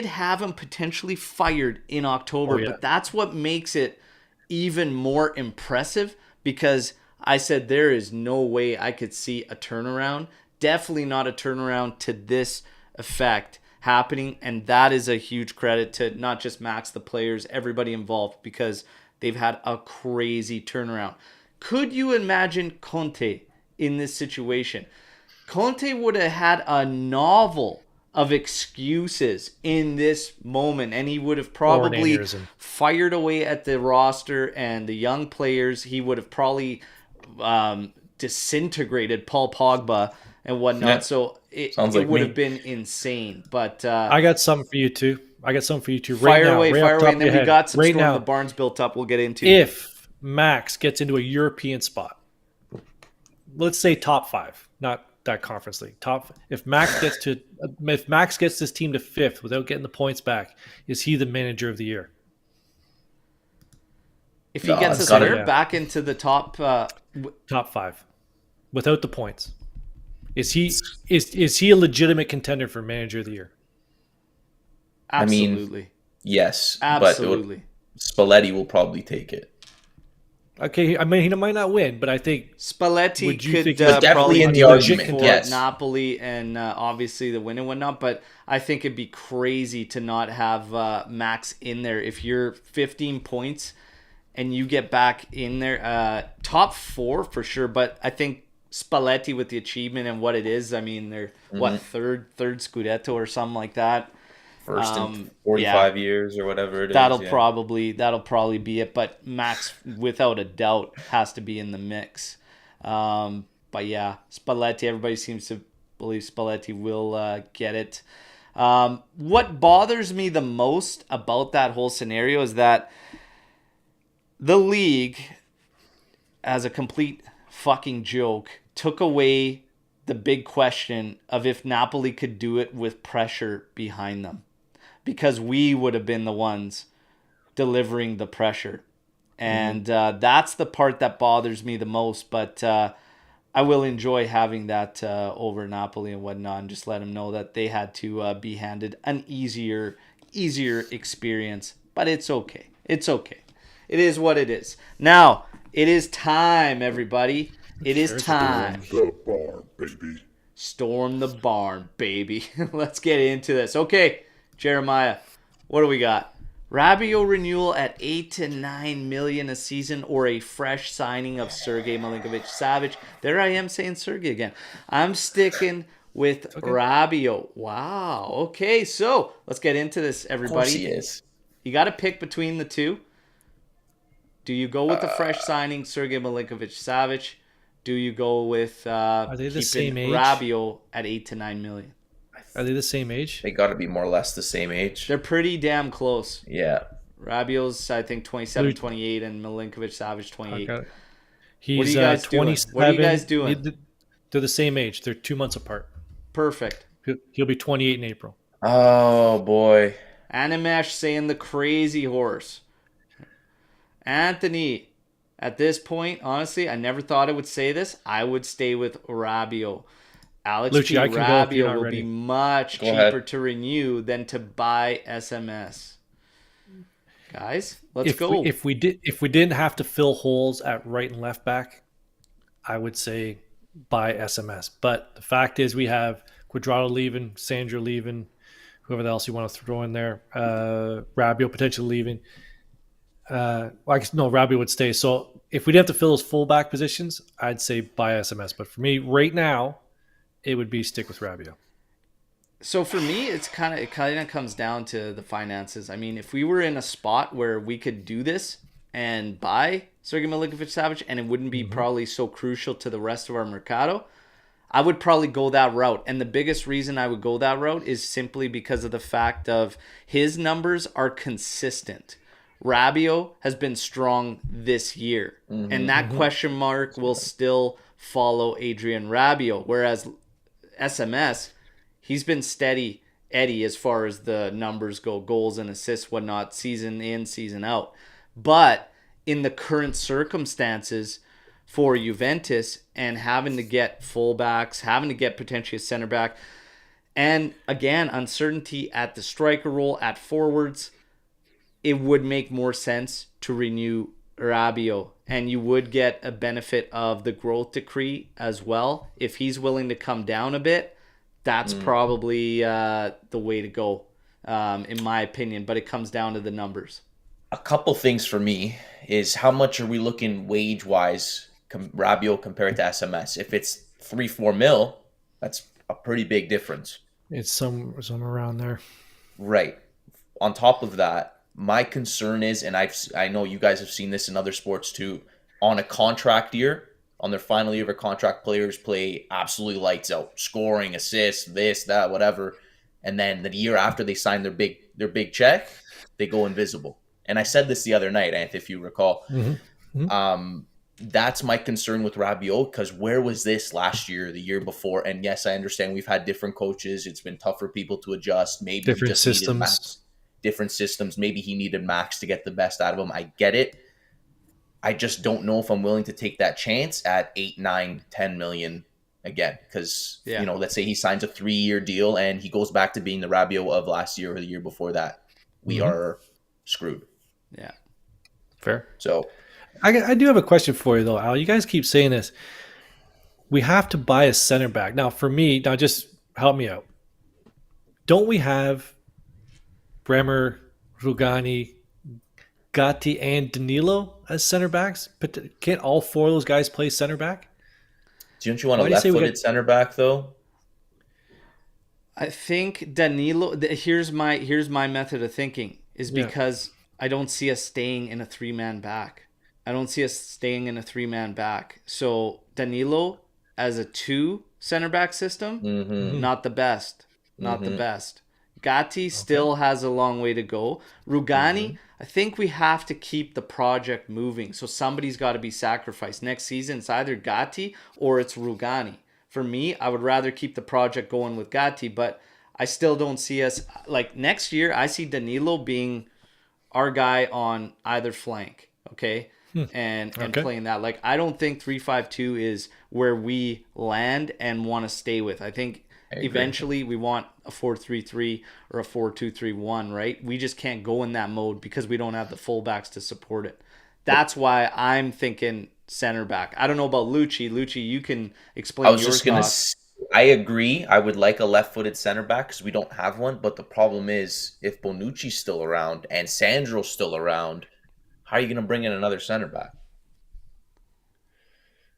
have him potentially fired in October, but that's what makes it even more impressive, because I said there is no way I could see a turnaround, definitely not a turnaround to this effect happening, and that is a huge credit to not just Max, the players, everybody involved, because they've had a crazy turnaround. Could you imagine Conte in this situation? Conte would have had a novel of excuses in this moment, and he would have probably fired away at the roster and the young players. He would have probably disintegrated Paul Pogba and whatnot. Yeah. So it would have been insane. But I got something for you too. Fire away, and then we got some Storm the Barns built up. We'll get into if Max gets into a European spot, let's say top 5, not that conference league. If Max gets this team to 5th without getting the points back, is he the manager of the year? If he gets us there back into the top 5 without the points, is he a legitimate contender for manager of the year? Absolutely. I mean, yes, absolutely. But Spalletti will probably take it. Okay, I mean, he might not win, but I think Spalletti could definitely in the argument for Napoli and obviously the win and whatnot. But I think it'd be crazy to not have Max in there. If you're 15 points and you get back in there, top 4 for sure. But I think Spalletti with the achievement and what it is, I mean, they're third Scudetto or something like that. First in 45 years or whatever it is. That'll probably be it. But Max, without a doubt, has to be in the mix. But yeah, Spalletti, everybody seems to believe Spalletti will get it. What bothers me the most about that whole scenario is that the league, as a complete fucking joke, took away the big question of if Napoli could do it with pressure behind them. Because we would have been the ones delivering the pressure. And that's the part that bothers me the most. But I will enjoy having that over Napoli and whatnot, and just let them know that they had to be handed an easier experience. But it's okay. It's okay. It is what it is. Now, it is time, everybody. It is time. The barn, baby. Storm the barn, baby. Let's get into this. Okay. Jeremiah, what do we got? Rabiot renewal at 8 to 9 million a season, or a fresh signing of Sergei Milinkovic-Savic. There I am saying Sergei again. I'm sticking with Rabiot. Wow. Okay, so let's get into this, everybody. Of course he is. You got to pick between the two. Do you go with the fresh signing, Sergei Milinkovic-Savic? Do you go with Are they the same age? Rabiot at 8 to 9 million? Are they the same age? They got to be more or less the same age. They're pretty damn close. Yeah. Rabiot's, I think, 27, 28, and Milinkovic-Savic, 28. Okay. What are you guys 27. doing? What are you guys doing? They're the same age. They're 2 months apart. Perfect. He'll be 28 in April. Oh, boy. Animesh saying the crazy horse. Anthony, at this point, honestly, I never thought I would say this. I would stay with Rabiot. Alex Lucci, P. Rabiot will be much cheaper to renew than to buy SMS. Guys, let's go. If we didn't have to fill holes at right and left back, I would say buy SMS. But the fact is, we have Quadrado leaving, Sandro leaving, whoever else you want to throw in there, Rabiot potentially leaving. Well, I guess, no, Rabiot would stay. So if we'd have to fill those fullback positions, I'd say buy SMS. But for me, right now, it would be stick with Rabiot. So for me, it kind of comes down to the finances. I mean, if we were in a spot where we could do this and buy Sergei Milinkovic-Savic, and it wouldn't be probably so crucial to the rest of our mercado, I would probably go that route. And the biggest reason I would go that route is simply because of the fact of his numbers are consistent. Rabiot has been strong this year, and that question mark will still follow Adrian Rabiot. Whereas SMS, he's been steady Eddie as far as the numbers go, goals and assists, whatnot, season in, season out. But in the current circumstances for Juventus and having to get fullbacks, having to get potentially a center back, and again, uncertainty at the striker role, at forwards, it would make more sense to renew Rabiot. And you would get a benefit of the growth decree as well. If he's willing to come down a bit, that's probably the way to go, in my opinion. But it comes down to the numbers. A couple things for me is how much are we looking wage-wise, Rabiot compared to SMS? If it's 3-4 mil, that's a pretty big difference. It's some around there. Right. On top of that, my concern is, and I know you guys have seen this in other sports too, on a contract year, on their final year of a contract, players play absolutely lights out, scoring, assists, this, that, whatever, and then the year after they sign their big check, they go invisible. And I said this the other night, Anth, if you recall. That's my concern with Rabiot, because where was this last year, the year before? And yes, I understand we've had different coaches. It's been tough for people to adjust. Maybe different systems. Different systems. Maybe he needed Max to get the best out of him. I get it. I just don't know if I'm willing to take that chance at 8, 9, 10 million again. Because, let's say he signs a 3-year deal and he goes back to being the Rabiot of last year or the year before that. We are screwed. Yeah. Fair. So I do have a question for you, though, Al. You guys keep saying this. We have to buy a center back. Now, for me, just help me out. Don't we have Bremer, Rugani, Gatti, and Danilo as center backs? But can't all 4 of those guys play center back? Don't you want a left-footed center back, though? I think Danilo. Here's my method of thinking is because I don't see us staying in a 3-man back. So Danilo as a 2 center back system, not the best. Not the best. Gatti still has a long way to go. Rugani, I think we have to keep the project moving. So somebody's got to be sacrificed. Next season, it's either Gatti or it's Rugani. For me, I would rather keep the project going with Gatti, but I still don't see us, like next year, I see Danilo being our guy on either flank, okay? And playing that. Like, I don't think 3-5-2 is where we land and want to stay with. I think eventually we want a 4-3-3 or a 4-2-3-1, right? We just can't go in that mode because we don't have the fullbacks to support it. That's why I'm thinking center back. I don't know about Lucci. Lucci, you can explain your thoughts. I agree. I would like a left-footed center back because we don't have one. But the problem is, if Bonucci's still around and Sandro's still around, how are you going to bring in another center back?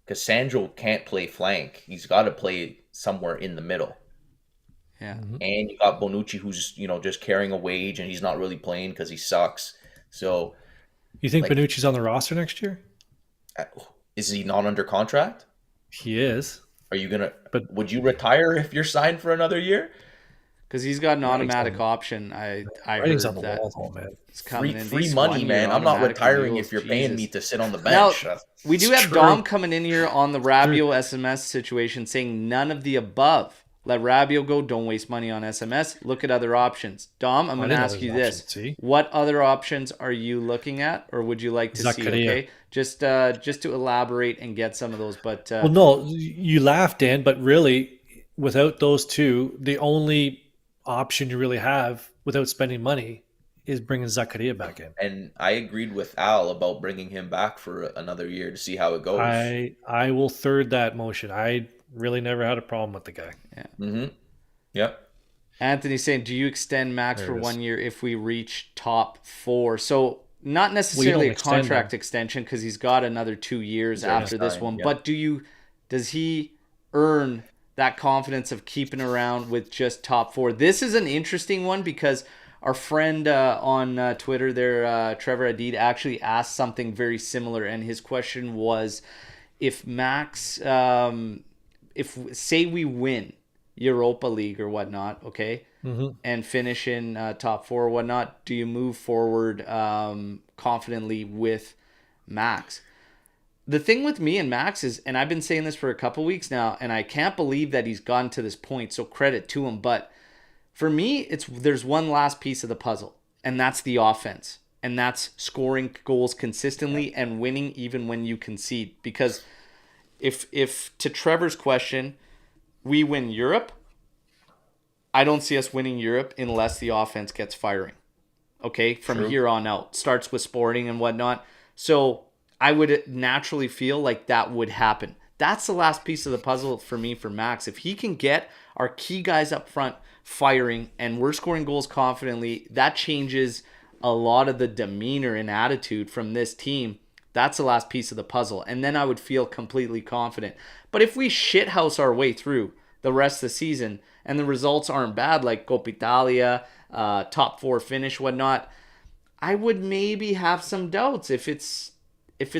Because Sandro can't play flank. He's got to play somewhere in the middle. Yeah. And you got Bonucci, who's just carrying a wage, and he's not really playing because he sucks. So, you think Bonucci's on the roster next year? Is he not under contract? He is. Are you gonna? But would you retire if you're signed for another year? Because he's got an automatic option. I heard on the that. Wall, man. It's coming in. Free money, man. I'm not retiring if you're paying me to sit on the bench. Now, we do have Dom coming in here on the Rabiot SMS situation saying none of the above. Let Rabiot go. Don't waste money on SMS. Look at other options. Dom, I'm going to ask you this. What other options are you looking at or would you like to see? Okay, just to elaborate and get some of those. But well, no, you laugh, Dan, but really, without those two, the only option you really have without spending money is bringing Zakaria back in. And I agreed with Al about bringing him back for another year to see how it goes. I will third that motion. I really never had a problem with the guy. Yeah. Yep. Anthony's saying, do you extend Max There for it is. 1 year if we reach top 4? So not Well, you necessarily don't a extend contract him. extension because he's got another 2 years He's already after this signed, one. yeah. But does he earn that confidence of keeping around with just top 4? This is an interesting one because our friend on Twitter there, Trevor Adid, actually asked something very similar. And his question was, if Max, if say we win Europa League or whatnot, okay, and finish in top 4 or whatnot, do you move forward confidently with Max? The thing with me and Max is, and I've been saying this for a couple weeks now, and I can't believe that he's gotten to this point, so credit to him. But for me, there's one last piece of the puzzle, and that's the offense. And that's scoring goals consistently and winning even when you concede. Because if to Trevor's question, we win Europe, I don't see us winning Europe unless the offense gets firing. Okay, from here on out. Starts with Sporting and whatnot. So I would naturally feel like that would happen. That's the last piece of the puzzle for me for Max. If he can get our key guys up front firing and we're scoring goals confidently, that changes a lot of the demeanor and attitude from this team. That's the last piece of the puzzle. And then I would feel completely confident. But if we shithouse our way through the rest of the season and the results aren't bad, like Coppa Italia, top 4 finish, whatnot, I would maybe have some doubts if it's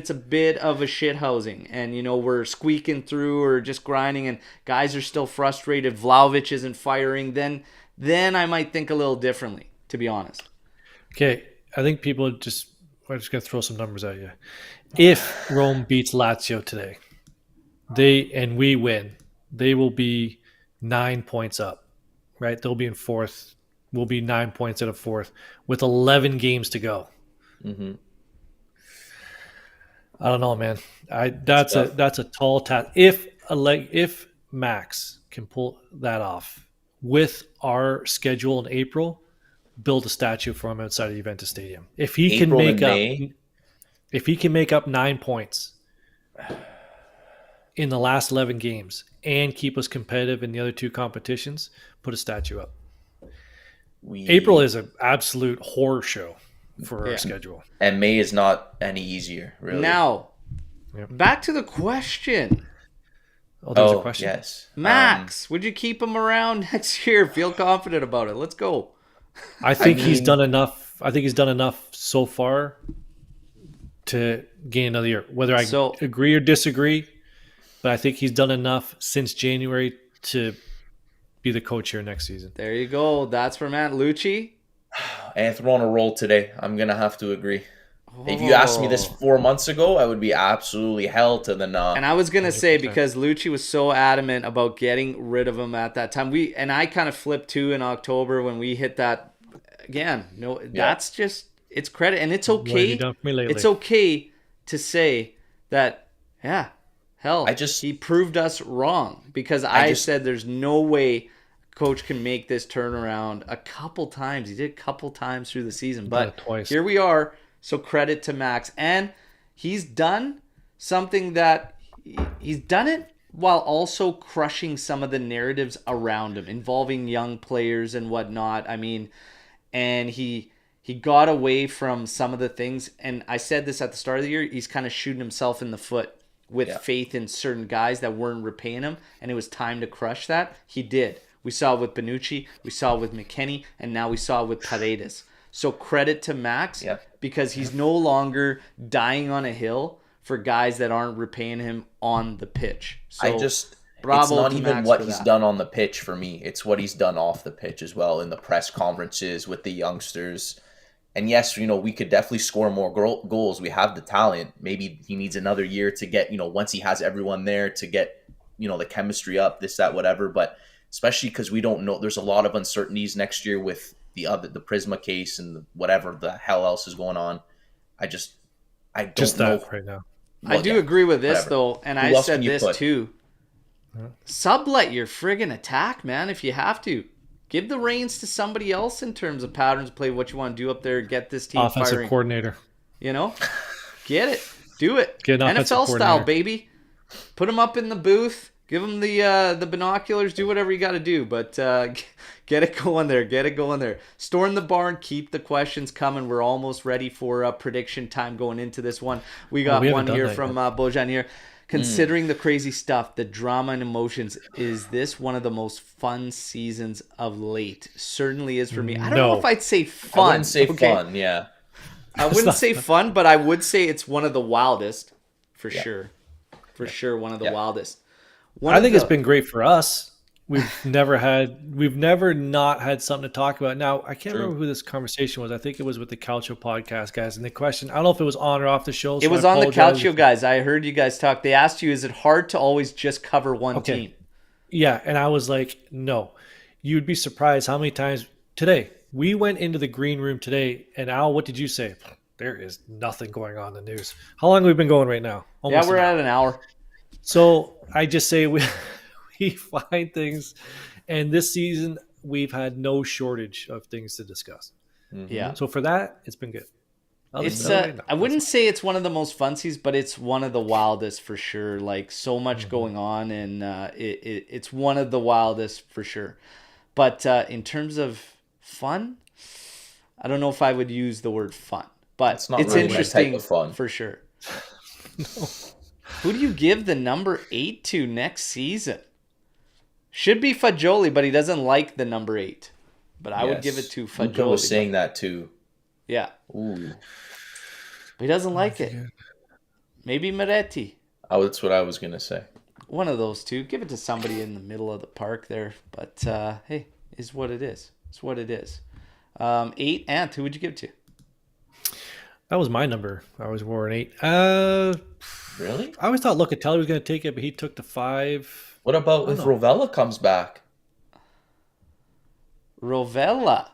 a bit of a shithousing and we're squeaking through or just grinding and guys are still frustrated, Vlahovic isn't firing, then I might think a little differently, to be honest. Okay, I think I'm just going to throw some numbers at you. If Rome beats Lazio today, and we win, they will be 9 points up, right? They'll be in fourth. We'll be 9 points out of fourth with 11 games to go. Mm-hmm. I don't know, man. That's a tall task. If Max can pull that off with our schedule in April, build a statue for him outside of Juventus Stadium. If he can make up 9 points in the last 11 games and keep us competitive in the other 2 competitions, put a statue up. April is an absolute horror show for our schedule. And May is not any easier, really. Now, back to the question. Oh, there's a question? Yes. Max, would you keep him around next year? Feel confident about it. Let's go. I think he's done enough. I think he's done enough so far to gain another year. Whether I agree or disagree, but I think he's done enough since January to be the coach here next season. There you go. That's for Matt. Lucci? Anthony on a roll today. I'm going to have to agree. If you asked me this 4 months ago, I would be absolutely hell to the no. And I was going to say, because Lucci was so adamant about getting rid of him at that time. I kind of flipped too in October when we hit that. Again, that's just, it's credit. And it's okay. What have you done for me lately? It's okay to say that, he proved us wrong. Because I said there's no way coach can make this turnaround a couple times. He did a couple times through the season. But twice. Here we are. So credit to Max. And he's done something that he's done it while also crushing some of the narratives around him, involving young players and whatnot. I mean, and he got away from some of the things. And I said this at the start of the year, he's kind of shooting himself in the foot with faith in certain guys that weren't repaying him. And it was time to crush that. He did. We saw it with Bonucci, we saw it with McKennie, and now we saw it with Paredes. So credit to Max because he's no longer dying on a hill for guys that aren't repaying him on the pitch. So bravo it's not to even Max what for he's that. done on the pitch for me. It's what he's done off the pitch as well in the press conferences with the youngsters. And yes, we could definitely score more goals. We have the talent. Maybe he needs another year to get, once he has everyone there to get, the chemistry up, this, that, whatever. But especially because we don't know, there's a lot of uncertainties next year with the Prisma case and whatever the hell else is going on. I don't know right now. I do agree with this whatever. though, and I said this too. Sublet your friggin' attack, man, if you have to. Give the reins to somebody else in terms of patterns of play, what you want to do up there, get this team Offensive firing. coordinator. Get it. Do it. Get an offensive NFL style, coordinator. baby. Put them up in the booth. Give them the binoculars. Do whatever you got to do, but get it going there. Get it going there. Storm the barn. Keep the questions coming. We're almost ready for prediction time going into this one. We got one here from Bojan here. Considering the crazy stuff, the drama and emotions, is this one of the most fun seasons of late? Certainly is for me. I don't know if I'd say fun. I wouldn't say fun, yeah. I wouldn't say fun, but I would say it's one of the wildest, for sure. For sure, one of the wildest. I think it's been great for us. We've never not had something to talk about. Now, I can't remember who this conversation was. I think it was with the Calcio podcast guys. And the question, I don't know if it was on or off the show. So it was on the Calcio guys. I heard you guys talk. They asked you, is it hard to always just cover one team? Yeah. And I was like, no. You'd be surprised how many times today we went into the green room today. And Al, what did you say? There is nothing going on in the news. How long have we been going right now? Almost we're at an hour. So I just say we find things, and this season we've had no shortage of things to discuss. Yeah. So for that, it's been good. I wouldn't say it's one of the most fun seasons, but it's one of the wildest for sure. Like so much going on, and it's one of the wildest for sure. But in terms of fun, I don't know if I would use the word fun, but it's really interesting fun for sure. No. Who do you give the number 8 to next season? Should be Fagioli, but he doesn't like the number 8. But I would give it to Fagioli. Luca was saying that too. Yeah. Ooh. But he doesn't like it. Maybe Moretti. Oh, that's what I was going to say. One of those two. Give it to somebody in the middle of the park there. But, hey, is what it is. It's what it is. 8, Ant, who would you give it to? That was my number. I was wore an 8. Really? I always thought Locatelli was going to take it, but he took the 5. What about if Rovella comes back? Rovella.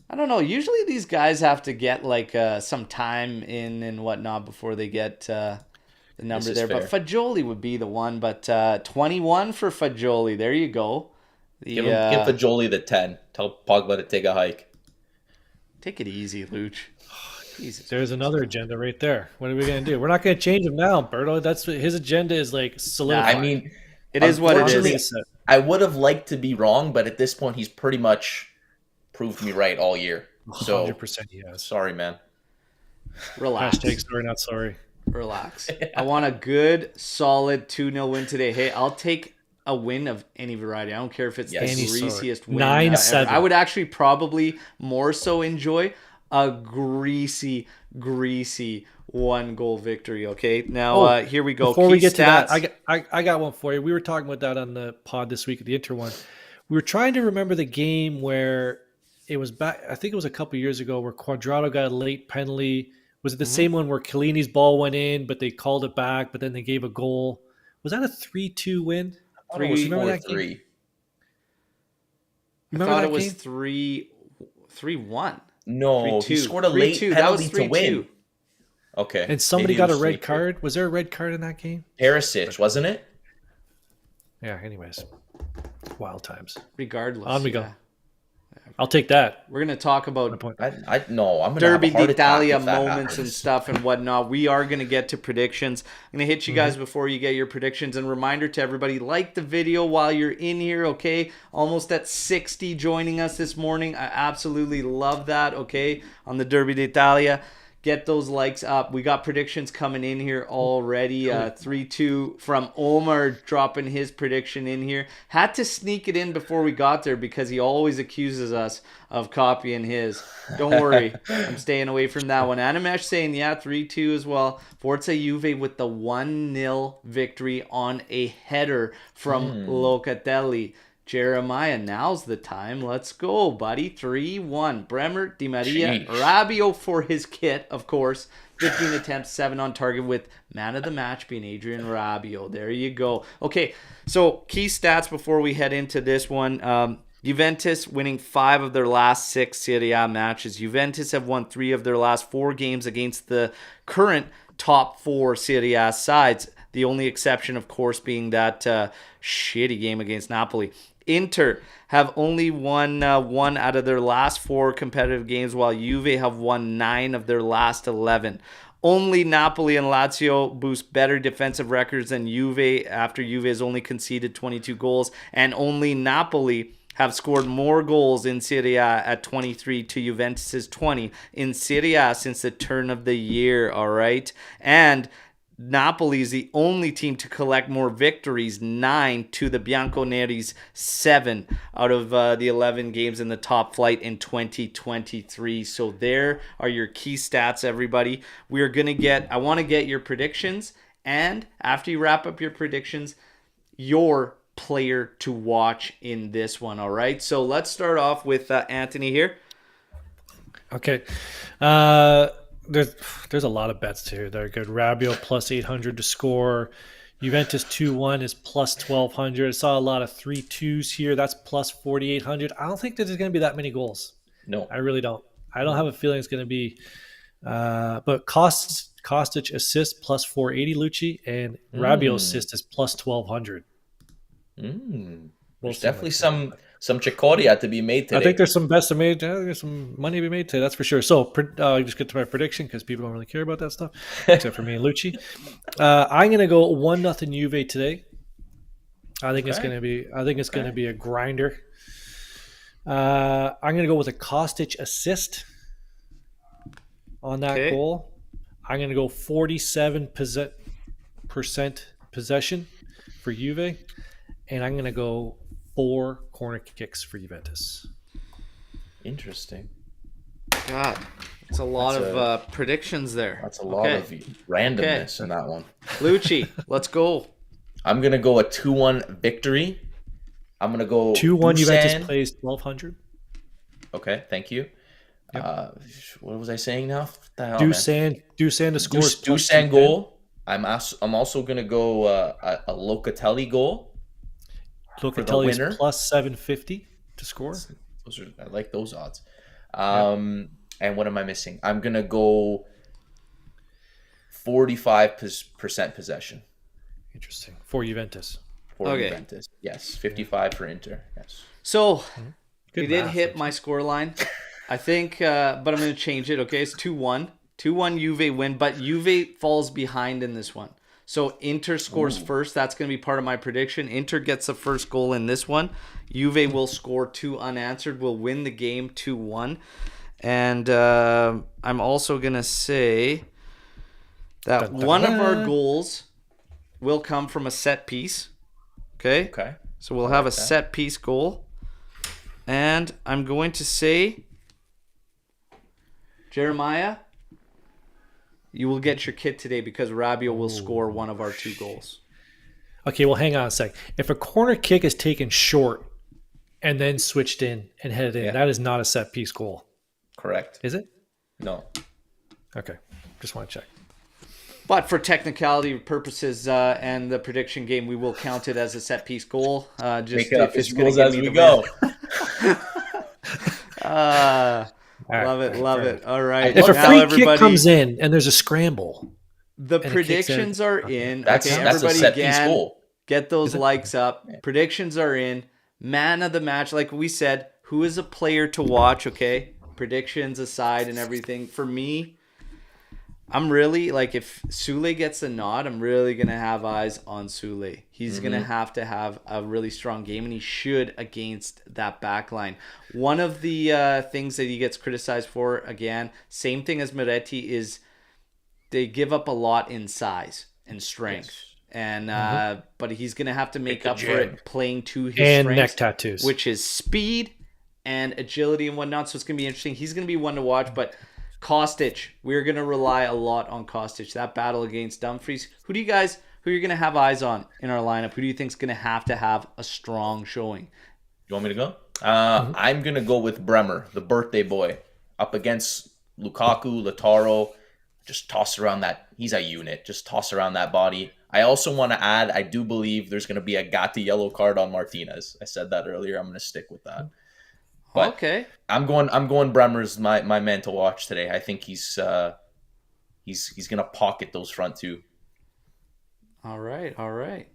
I don't know. Usually these guys have to get like some time in and whatnot before they get the number there. Fair. But Fagioli would be the one. But 21 for Fagioli. There you go. Give Fagioli the 10. Tell Pogba to take a hike. Take it easy, Luch. Jesus. There's another agenda right there. What are we going to do? We're not going to change him now, Alberto. That's what his agenda is like solidified. I mean, it is what it is. I would have liked to be wrong, but at this point, he's pretty much proved me right all year. So 100% he has. Sorry, man. Relax. Hashtag sorry, not sorry. Relax. I want a good, solid 2-0 win today. Hey, I'll take a win of any variety. I don't care if it's the greasiest win 9-7. ever. I would actually probably more so enjoy a greasy 1-goal victory. Okay, now here we go. Before we get to that, I got one for you. We were talking about that on the pod this week at the Inter one. We were trying to remember the game where it was back. I think it was a couple years ago where Cuadrado got a late penalty. Was it the same one where Chiellini's ball went in, but they called it back, but then they gave a goal? Was that a 3-2 win? I remember that game? I thought it was 3-1. No, 3-2. he scored a late penalty to win. Okay. And somebody got a red card. Was there a red card in that game? Perisic, wasn't it? Yeah, anyways. Wild times. Regardless. On we go. I'll take that. We're going to talk about I'm gonna Derby have a heart d'Italia attack if that moments happens. and stuff and whatnot. We are going to get to predictions. I'm going to hit you guys before you get your predictions. And reminder to everybody, like the video while you're in here, okay? Almost at 60 joining us this morning. I absolutely love that, okay? On the Derby d'Italia. Get those likes up. We got predictions coming in here already. 3-2 from Omer dropping his prediction in here. Had to sneak it in before we got there because he always accuses us of copying his. Don't worry. I'm staying away from that one. Animesh saying, 3-2 as well. Forza Juve with the 1-0 victory on a header from Locatelli. Jeremiah, now's the time. Let's go, buddy. 3-1. Bremer, Di Maria, Rabiot for his kit, of course. 15 attempts, 7 on target with man of the match being Adrian Rabiot. There you go. Okay, so key stats before we head into this one. Juventus winning 5 of their last 6 Serie A matches. Juventus have won 3 of their last 4 games against the current top 4 Serie A sides. The only exception, of course, being that shitty game against Napoli. Inter have only won 1 out of their last 4 competitive games, while Juve have won 9 of their last 11. Only Napoli and Lazio boost better defensive records than Juve after Juve has only conceded 22 goals. And only Napoli have scored more goals in Serie A at 23 to Juventus's 20 in Serie A since the turn of the year, all right? And Napoli is the only team to collect more victories, 9 to the Bianconeri's 7 out of the 11 games in the top flight in 2023. So there are your key stats, everybody. I want to get your predictions, and after you wrap up your predictions, your player to watch in this one, all right? So let's start off with Anthony here. Okay. There's a lot of bets here that are good. Rabiot plus 800 to score. Juventus 2-1 is plus 1,200. I saw a lot of 3-2s here. That's plus 4,800. I don't think that there's going to be that many goals. No. I really don't. I don't have a feeling it's going to be. But Kostic assist plus 480, Lucci, and Rabiot assist is plus 1,200. There's definitely some chicoria to be made today. I think there's some bets to made. There's some money to be made today. That's for sure. So just get to my prediction because people don't really care about that stuff, except for me and Lucci. I'm gonna go 1-0 Juve today. I think it's gonna be. I think it's gonna be a grinder. I'm gonna go with a Kostic assist on that goal. I'm gonna go 47% possession for Juve, and I'm gonna go 4 corner kicks for Juventus. Interesting. God, it's a lot of predictions there. That's a lot of randomness in that one. Lucci, let's go. I'm going to go a 2-1 victory. I'm going to go 2-1 Juventus plays 1,200. Okay, thank you. Yep. What was I saying now? Dusan to score. Dusan goal. I'm also going to go a Locatelli goal. Locatelli's plus 750 to score. I like those odds. And what am I missing? I'm gonna go 45% possession. Interesting for Juventus. Juventus, yes. 55 for Inter. Yes. So we did hit my score line, I think, but I'm gonna change it. Okay, it's 2-1. 2-1 Juve win, but Juve falls behind in this one. So Inter scores first. That's going to be part of my prediction. Inter gets the first goal in this one. Juve will score 2 unanswered. Will win the game 2-1. And I'm also going to say that one of our goals will come from a set piece. Okay? Okay. So we'll have a set piece goal. And I'm going to say, Jeremiah, you will get your kit today because Rabiot will score one of our 2 goals. Okay, well, hang on a sec. If a corner kick is taken short and then switched in and headed in, that is not a set piece goal. Correct. Is it? No. Okay, just want to check. But for technicality purposes and the prediction game, we will count it as a set piece goal. Just make up his goals as we go. Love it. All right. If a free kick comes in and there's a scramble, the predictions are in. That's a set piece goal. Get those likes up. Predictions are in. Man of the match, like we said, who is a player to watch? Okay, predictions aside and everything. For me, I'm really if Sule gets a nod, I'm really gonna have eyes on Sule. He's gonna have to have a really strong game, and he should against that back line. One of the things that he gets criticized for, again, same thing as Moretti, is they give up a lot in size and strength. Yes. And but he's gonna have to make up for it playing to his strengths, neck tattoos, which is speed and agility and whatnot. So it's gonna be interesting. He's gonna be one to watch, but Kostic, we're going to rely a lot on Kostic. That battle against Dumfries. Who are you going to have eyes on in our lineup? Who do you think is going to have a strong showing? You want me to go? I'm going to go with Bremer, the birthday boy, up against Lukaku, Lautaro. Just toss around that. He's a unit. Just toss around that body. I also want to add, I do believe there's going to be a Gatti yellow card on Martinez. I said that earlier. I'm going to stick with that. But okay. I'm going Bremer's my man to watch today. I think he's gonna pocket those front 2. All right.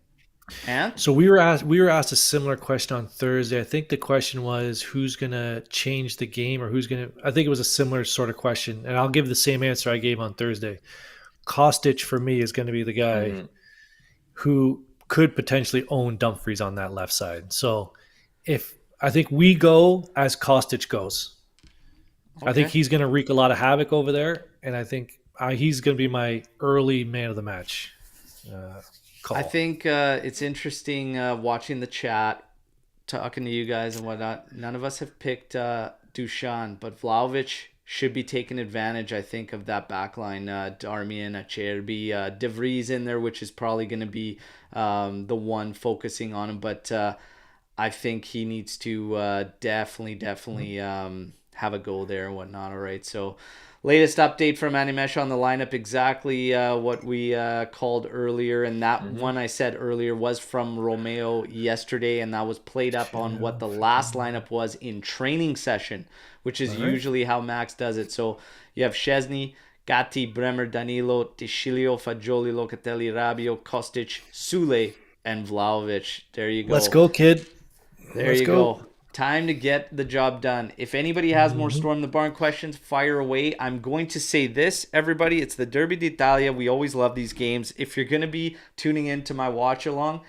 And so we were asked a similar question on Thursday. I think the question was who's gonna change the game, or I think it was a similar sort of question, and I'll give the same answer I gave on Thursday. Kostic for me is going to be the guy Mhm. who could potentially own Dumfries on that left side. So if I think we go as Kostic goes, I think Okay. he's going to wreak a lot of havoc over there, and I think he's going to be my early man of the match uh, I call. think it's interesting watching the chat, talking to you guys and whatnot. None of us have picked Dushan, but Vlahovic should be taking advantage, I think, of that back line. Darmian, Acerbi, De Vries in there, which is probably going to be the one focusing on him. But I think he needs to definitely have a go there and whatnot. All right, so latest update from Animesh on the lineup, exactly what we called earlier, and that Mhm. one I said earlier was from Romeo yesterday, and that was played up on what the last lineup was in training session, which is All right. usually how Max does it. So you have Szczesny, Gatti, Bremer, Danilo, Tischilio, Fagioli, Locatelli, Rabiot, Kostic, Sule, and Vlahovic. There you Let's go. go, kid. There Let's you go. go. Time to get the job done. If anybody has more Mhm. Storm the Barn questions, fire away. I'm going to say this, everybody. It's the Derby d'Italia. We always love these games. If you're going to be tuning into my watch along,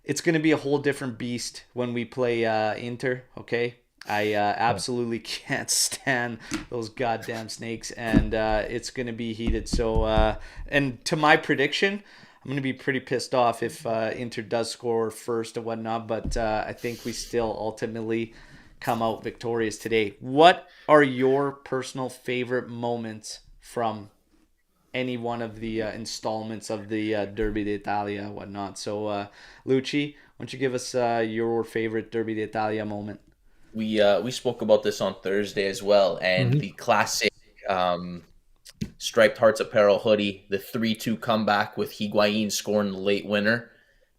it's going to be a whole different beast when we play Inter, okay? I Yeah. absolutely can't stand those goddamn snakes, and it's going to be heated. So, and to my prediction, I'm going to be pretty pissed off if Inter does score first and whatnot, but I think we still ultimately come out victorious today. What are your personal favorite moments from any one of the installments of the Derby d'Italia and whatnot? So, Lucci, why don't you give us your favorite Derby d'Italia moment? We spoke about this on Thursday as well, and Mhm. the classic um, striped hearts apparel hoodie, the 3-2 comeback with Higuain scoring the late winner.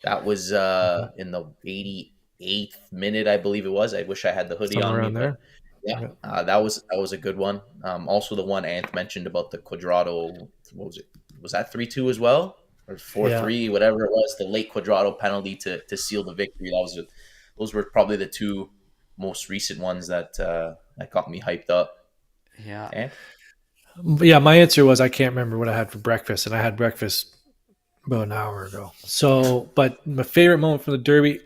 That was Mhm. in the 88th minute, I believe it was. I wish I had the hoodie Somewhere on me, around but there. yeah, Yeah. that was a good one. Also, the one Anth mentioned about the Quadrado, what was it? Was that 3-2 as well, or four Yeah. three, whatever it was? The late Quadrado penalty to seal the victory. Those were probably the two most recent ones that got me hyped up. Yeah. Anth? Yeah, my answer was I can't remember what I had for breakfast, and I had breakfast about an hour ago. So, but my favorite moment from the Derby,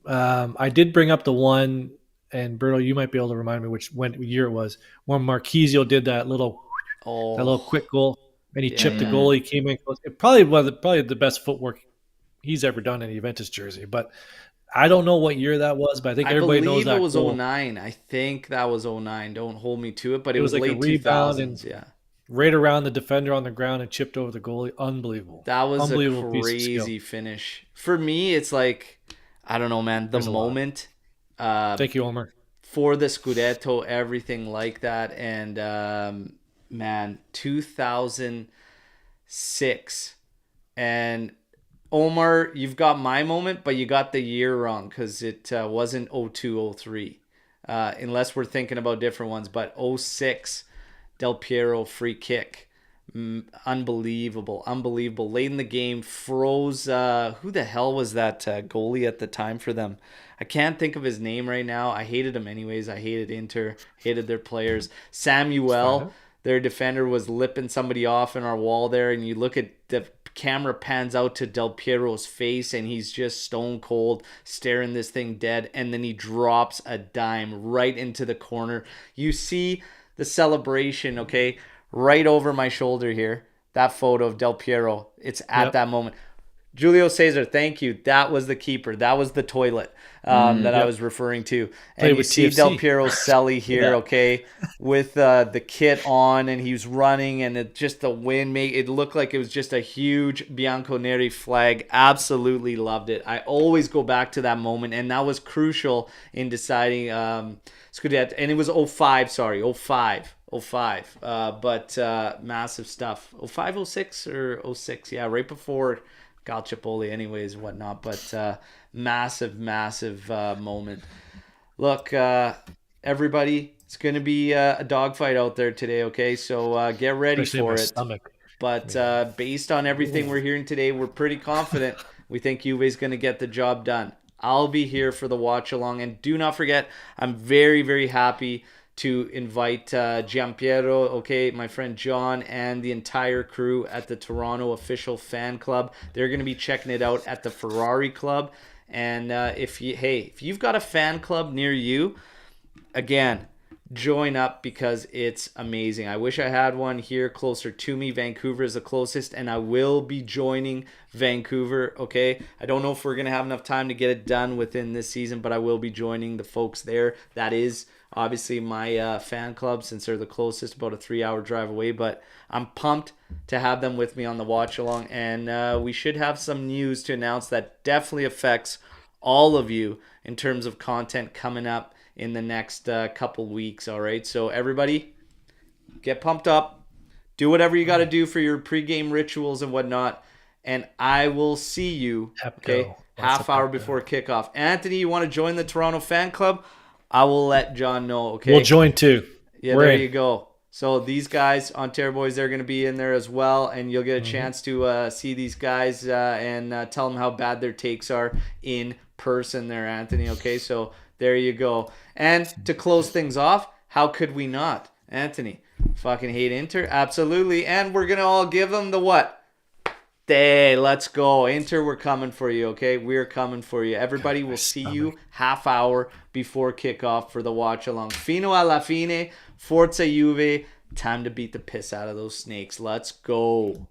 I did bring up the one, and Berto, you might be able to remind me which year it was when Marquisio did that little Oh, quick goal, and he yeah, chipped the yeah. goal. He came in close. It probably was probably the best footwork he's ever done in a Juventus jersey. But I don't know what year that was, but I think I everybody knows believe it that was goal. '09. I think that was '09. Don't hold me to it, but it It was was like a late rebound and 2000s. Yeah. right around the defender on the ground and chipped over the goalie. That was a Unbelievable piece of skill. crazy finish. For me, it's like, I don't know, man, the There's a lot. moment uh, Thank you, Omer. for the Scudetto, everything like that. And man, 2006. And Omar, you've got my moment, but you got the year wrong because it wasn't '02, '03. Unless we're thinking about different ones, but '06 Del Piero free kick. Unbelievable. Late in the game, froze. Who the hell was that goalie at the time for them? I can't think of his name right now. I hated him anyways. I hated Inter, hated their players. Let's find Samuel, out. their defender, was lipping somebody off in our wall there, and you look at the camera pans out to Del Piero's face, and he's just stone cold staring this thing dead, and then he drops a dime right into the corner. You see the celebration, okay, right over my shoulder here. That photo of Del Piero. It's at Yep. that moment. Julio Cesar, thank you. That was the keeper. That was the toilet that I Yep. was referring to. And Played you with see Del TFC. Piero's celly here, Yeah. okay, with the kit on, and he was running, and it just the wind made it look like it was just a huge Bianconeri flag. Absolutely loved it. I always go back to that moment, and that was crucial in deciding Scudetto. And it was '05, sorry, '05. '05. But massive stuff. '05, '06, or '06. Yeah, right before Calciopoli anyways, whatnot. But massive moment. Look, everybody, it's going to be a dogfight out there today, okay? So get ready Especially in my for it. stomach. But Man. based on everything we're hearing today, we're pretty confident. We think Juve's going to get the job done. I'll be here for the watch along. And do not forget, I'm very happy to invite Giampiero, okay, my friend John, and the entire crew at the Toronto official fan club. They're going to be checking it out at the Ferrari Club. And if you've got a fan club near you, again, join up because it's amazing. I wish I had one here closer to me. Vancouver is the closest, and I will be joining Vancouver, okay? I don't know if we're going to have enough time to get it done within this season, but I will be joining the folks there. That is obviously my fan club, since they're the closest, about a 3-hour drive away, but I'm pumped to have them with me on the watch along, and we should have some news to announce that definitely affects all of you in terms of content coming up in the next couple weeks. All right, so everybody get pumped up, do whatever you got to do for your pregame rituals and whatnot, and I will see you, okay, half hour before kickoff. Anthony, you want to join the Toronto fan club? I will let John know, okay? We'll join too. Yeah, there you go. So these guys, Ontario boys, they're going to be in there as well, and you'll get a chance to see these guys and tell them how bad their takes are in person there, Anthony, okay? So there you go. And to close things off, how could we not? Anthony, fucking hate Inter? Absolutely. And we're going to all give them the what? Hey, let's go. Inter, we're coming for you, okay? We're coming for you. Everybody will see you half hour before kickoff for the watch along. Fino alla fine, Forza Juve. Time to beat the piss out of those snakes. Let's go.